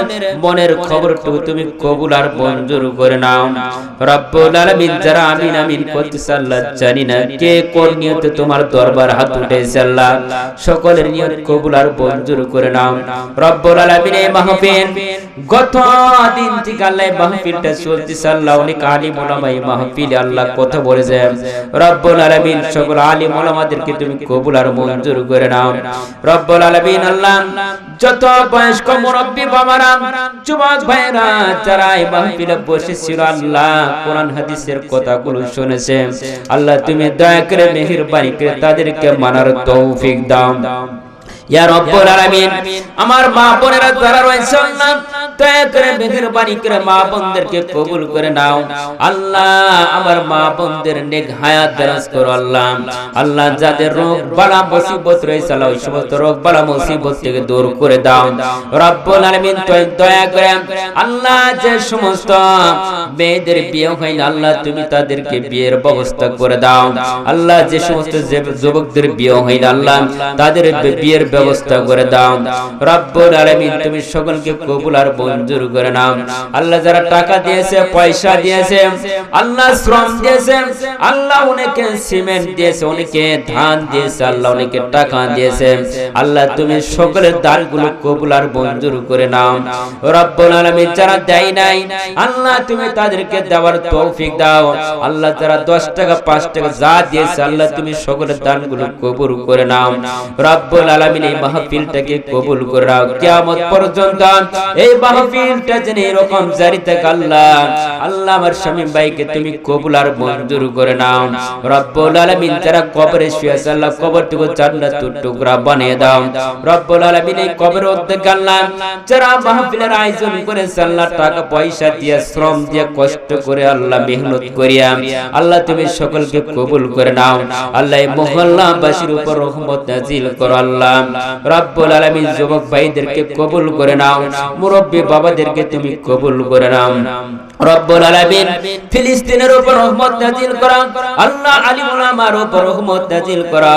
মনের খবরটুকু তুমি কবুল আর মঞ্জুর করে নাও রব্বুল আলামিন। যারা আমিন করতেছে আল্লাহ জানি না কে কোন নিয়তে তোমার দরবার হাত উঠেছে আল্লাহ, সকলের নিয়ত কবুল আর মঞ্জুর করে নাও রব্বুল আলামিন। এই মাহফিল গত দিন থেকে আল্লাহ মাহফিলটা চলতেছে আল্লাহ, অনেক আলিম উলামা এই মাহফিলে আল্লাহ কথা বলেছে রব্বুল আলামিন, সকল আলিম ওলামাদেরকে তুমি কবুল আর মঞ্জুর করে নাও রব্বুল আলামিন। আল্লাহ যত বয়স্ক মুরব্বি বাবারা, যুবক ভাইরা যারা এই মাহফিলে বসেছিল আল্লাহ কোরআন হাদিসের কথাগুলো শুনেছে আল্লাহ তুমি দয়া করে মেহেরবানি করে তাদেরকে মানার তৌফিক দাও ইয়া রব্বুল আলামিন। আমার মা বোনেরা যারা রয়েছে আল্লাহ দয়া করে মেহেরবানি করে মা বোনদেরকে কবুল করে নাও আল্লাহ, আমার মা বোনদের নেক হায়াত দারাজ করো আল্লাহ। আল্লাহ যাদের রোগ বালা মুসিবত রয়েছে আল্লাহ ওই সমস্ত রোগ বালা মুসিবত থেকে দূর করে দাও রব্বুল আলামিন। দয়া করে আল্লাহ যে সমস্ত মেয়েদের বিয়ে হয় না আল্লাহ তুমি তাদেরকে বিয়ের ব্যবস্থা করে দাও আল্লাহ, যে সমস্ত যুবকদের বিয়ে হয় না আল্লাহ তাদের বিয়ের ব্যবস্থা করে দাও রব্বুল আলামিন। তুমি সকলকে কবুল আর মঞ্জুর করে নাও আল্লাহ। যারা টাকা দিয়েছে, পয়সা দিয়েছে আল্লাহ, শ্রম দিয়েছে আল্লাহ, অনেকে সিমেন্ট দিয়েছে, অনেকে ধান দিয়েছে আল্লাহ, অনেকে টাকা দিয়েছে আল্লাহ, তুমি সকলের দানগুলো কবুল আর মঞ্জুর করে নাও রব্বুল আলামিন। যারা দেয় নাই আল্লাহ তুমি তাদেরকে দেওয়ার তৌফিক দাও আল্লাহ। যারা 10 টাকা 5 টাকা যা দিয়েছে আল্লাহ তুমি সকলের দানগুলো কবুল করে নাও রব্বুল আলামিন। এই মাহফিলটাকে কবুল করে নাও কিয়ামত পর্যন্ত, এই মাহফিলটা যেন এরকম জারি থাকে আল্লাহ। আল্লাহ আমার শামীম ভাইকে তুমি কবুল আর মঞ্জুর করে নাও রব্বুল আলামিন। যারা কবরে শুয়ে আছে আল্লাহ কবরটুকু জান্নাতের টুকরা বানিয়ে দাও রব্বুল আলামিন। এই কবরের উদ্দেশ্যে আল্লাহ যারা মাহফিলের আয়োজন করেছে আল্লাহ টাকা পয়সা দিয়ে, শ্রম দিয়ে, কষ্ট করে আল্লাহ মেহনত করিয়া আল্লাহ তুমি সকলকে কবুল করে নাও আল্লাহ। এই মহল্লাবাসীর উপর রহমত নাজিল করো আল্লাহ রব্বুল আলামিন। যুবক ভাইদেরকে কবুল করে নাও, মুরব্বি বাবাদেরকে তুমি কবুল করে নাও রব্বুল আলামিন। ফিলিস্তিনের উপর রহমত নাজিল করো আল্লাহ, আলিম উলামার উপর রহমত নাজিল করো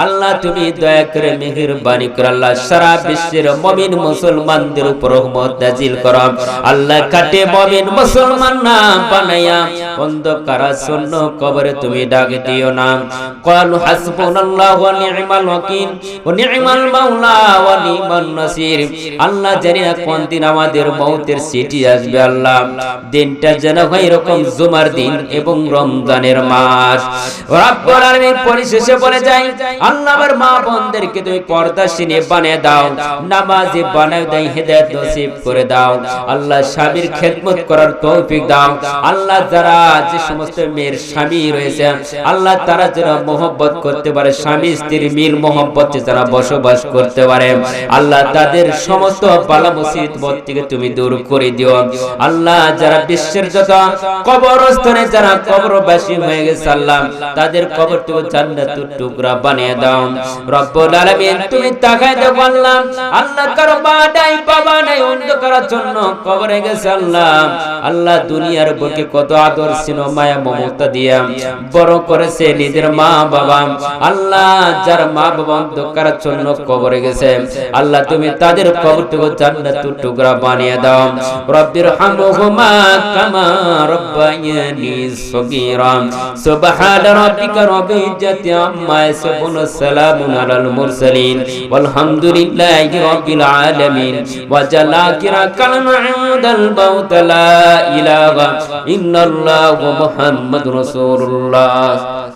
আল্লাহ। তুমি দয়া করে মেহেরবানি করে আল্লাহ সারা বিশ্বের মুমিন মুসলমানদের উপর রহমত নাজিল করো আল্লাহ। কাটে মুমিন মুসলমান না বানায়া অন্ধকারাচ্ছন্ন কবরে তুমি ডাক দিও না। ক্বালু হাসবুনাল্লাহু ওয়া নি'মাল ওয়াকিল ওয়া নি'মাল মাওলা ওয়া নি'মান নাসির। আল্লাহ জানি না কোন দিন আমাদের মওতের চিঠি আসবে আল্লাহ, দিনটা যেন হয় এরকম জুমার দিন এবং রমজানের মাস। রব্বুল আলামিন পরিশেষে বলে যায়, আল্লাহ আমার মা বোনদেরকে তুমি পর্দাশীনে বানিয়ে দাও, নামাজি বানায় দাও, হেদায়েত নসিব করে দাও। আল্লাহ স্বামীর খেদমত করার তৌফিক দাও। আল্লাহ যারা যে সমস্ত মেয়ের স্বামী রয়েছে আল্লাহ তারা যেন মহব্বত করতে পারে, স্বামী স্ত্রীর মিল মহব্বতে যারা বসবাস করতে পারে আল্লাহ তাদের সমস্ত বালা মুসিবত থেকে তুমি দূর করে দিও। আল্লাহ যারা বিশ্বের যত কবরস্থানে যারা কবরবাসী হয়ে গেছে আল্লাহ তাদের কবরটুকু জান্নাতের টুকরা বানিয়ে দাও। রব্বুল আলামিন তুমি তাকায় দেখো আল্লাহ, আল্লাহ কারো মা নাই বাবা নাই, অন্ধকারের জন্য কবরে গেছে আল্লাহ। আল্লাহ দুনিয়ার বুকে কত আদর ছিল, মায়া মমতা দিয়া বড় করেছে নিজের মা বাবা। আল্লাহ যার মা বাবা অন্ধকারের জন্য কবরে গেছে আল্লাহ তুমি তাদের কবরটুকু জান্নাতের টুকরা বানিয়ে দাও। রব্বির হামহুমা কামা রব্বায়ানি সগীরা। সুবহান রাব্বিকা রব্বিল ইজ্জাতি আম্মা ইয়াসিফুন, সালামুন আলাল মুরসালিন, ওয়ালহামদুলিল্লাহি রাব্বিল আলামিন। ওয়া জালাকিরা কালমা ইনদাল মাউত, লা ইলাহা ইল্লাল্লাহু মুহাম্মাদুর রাসূলুল্লাহ।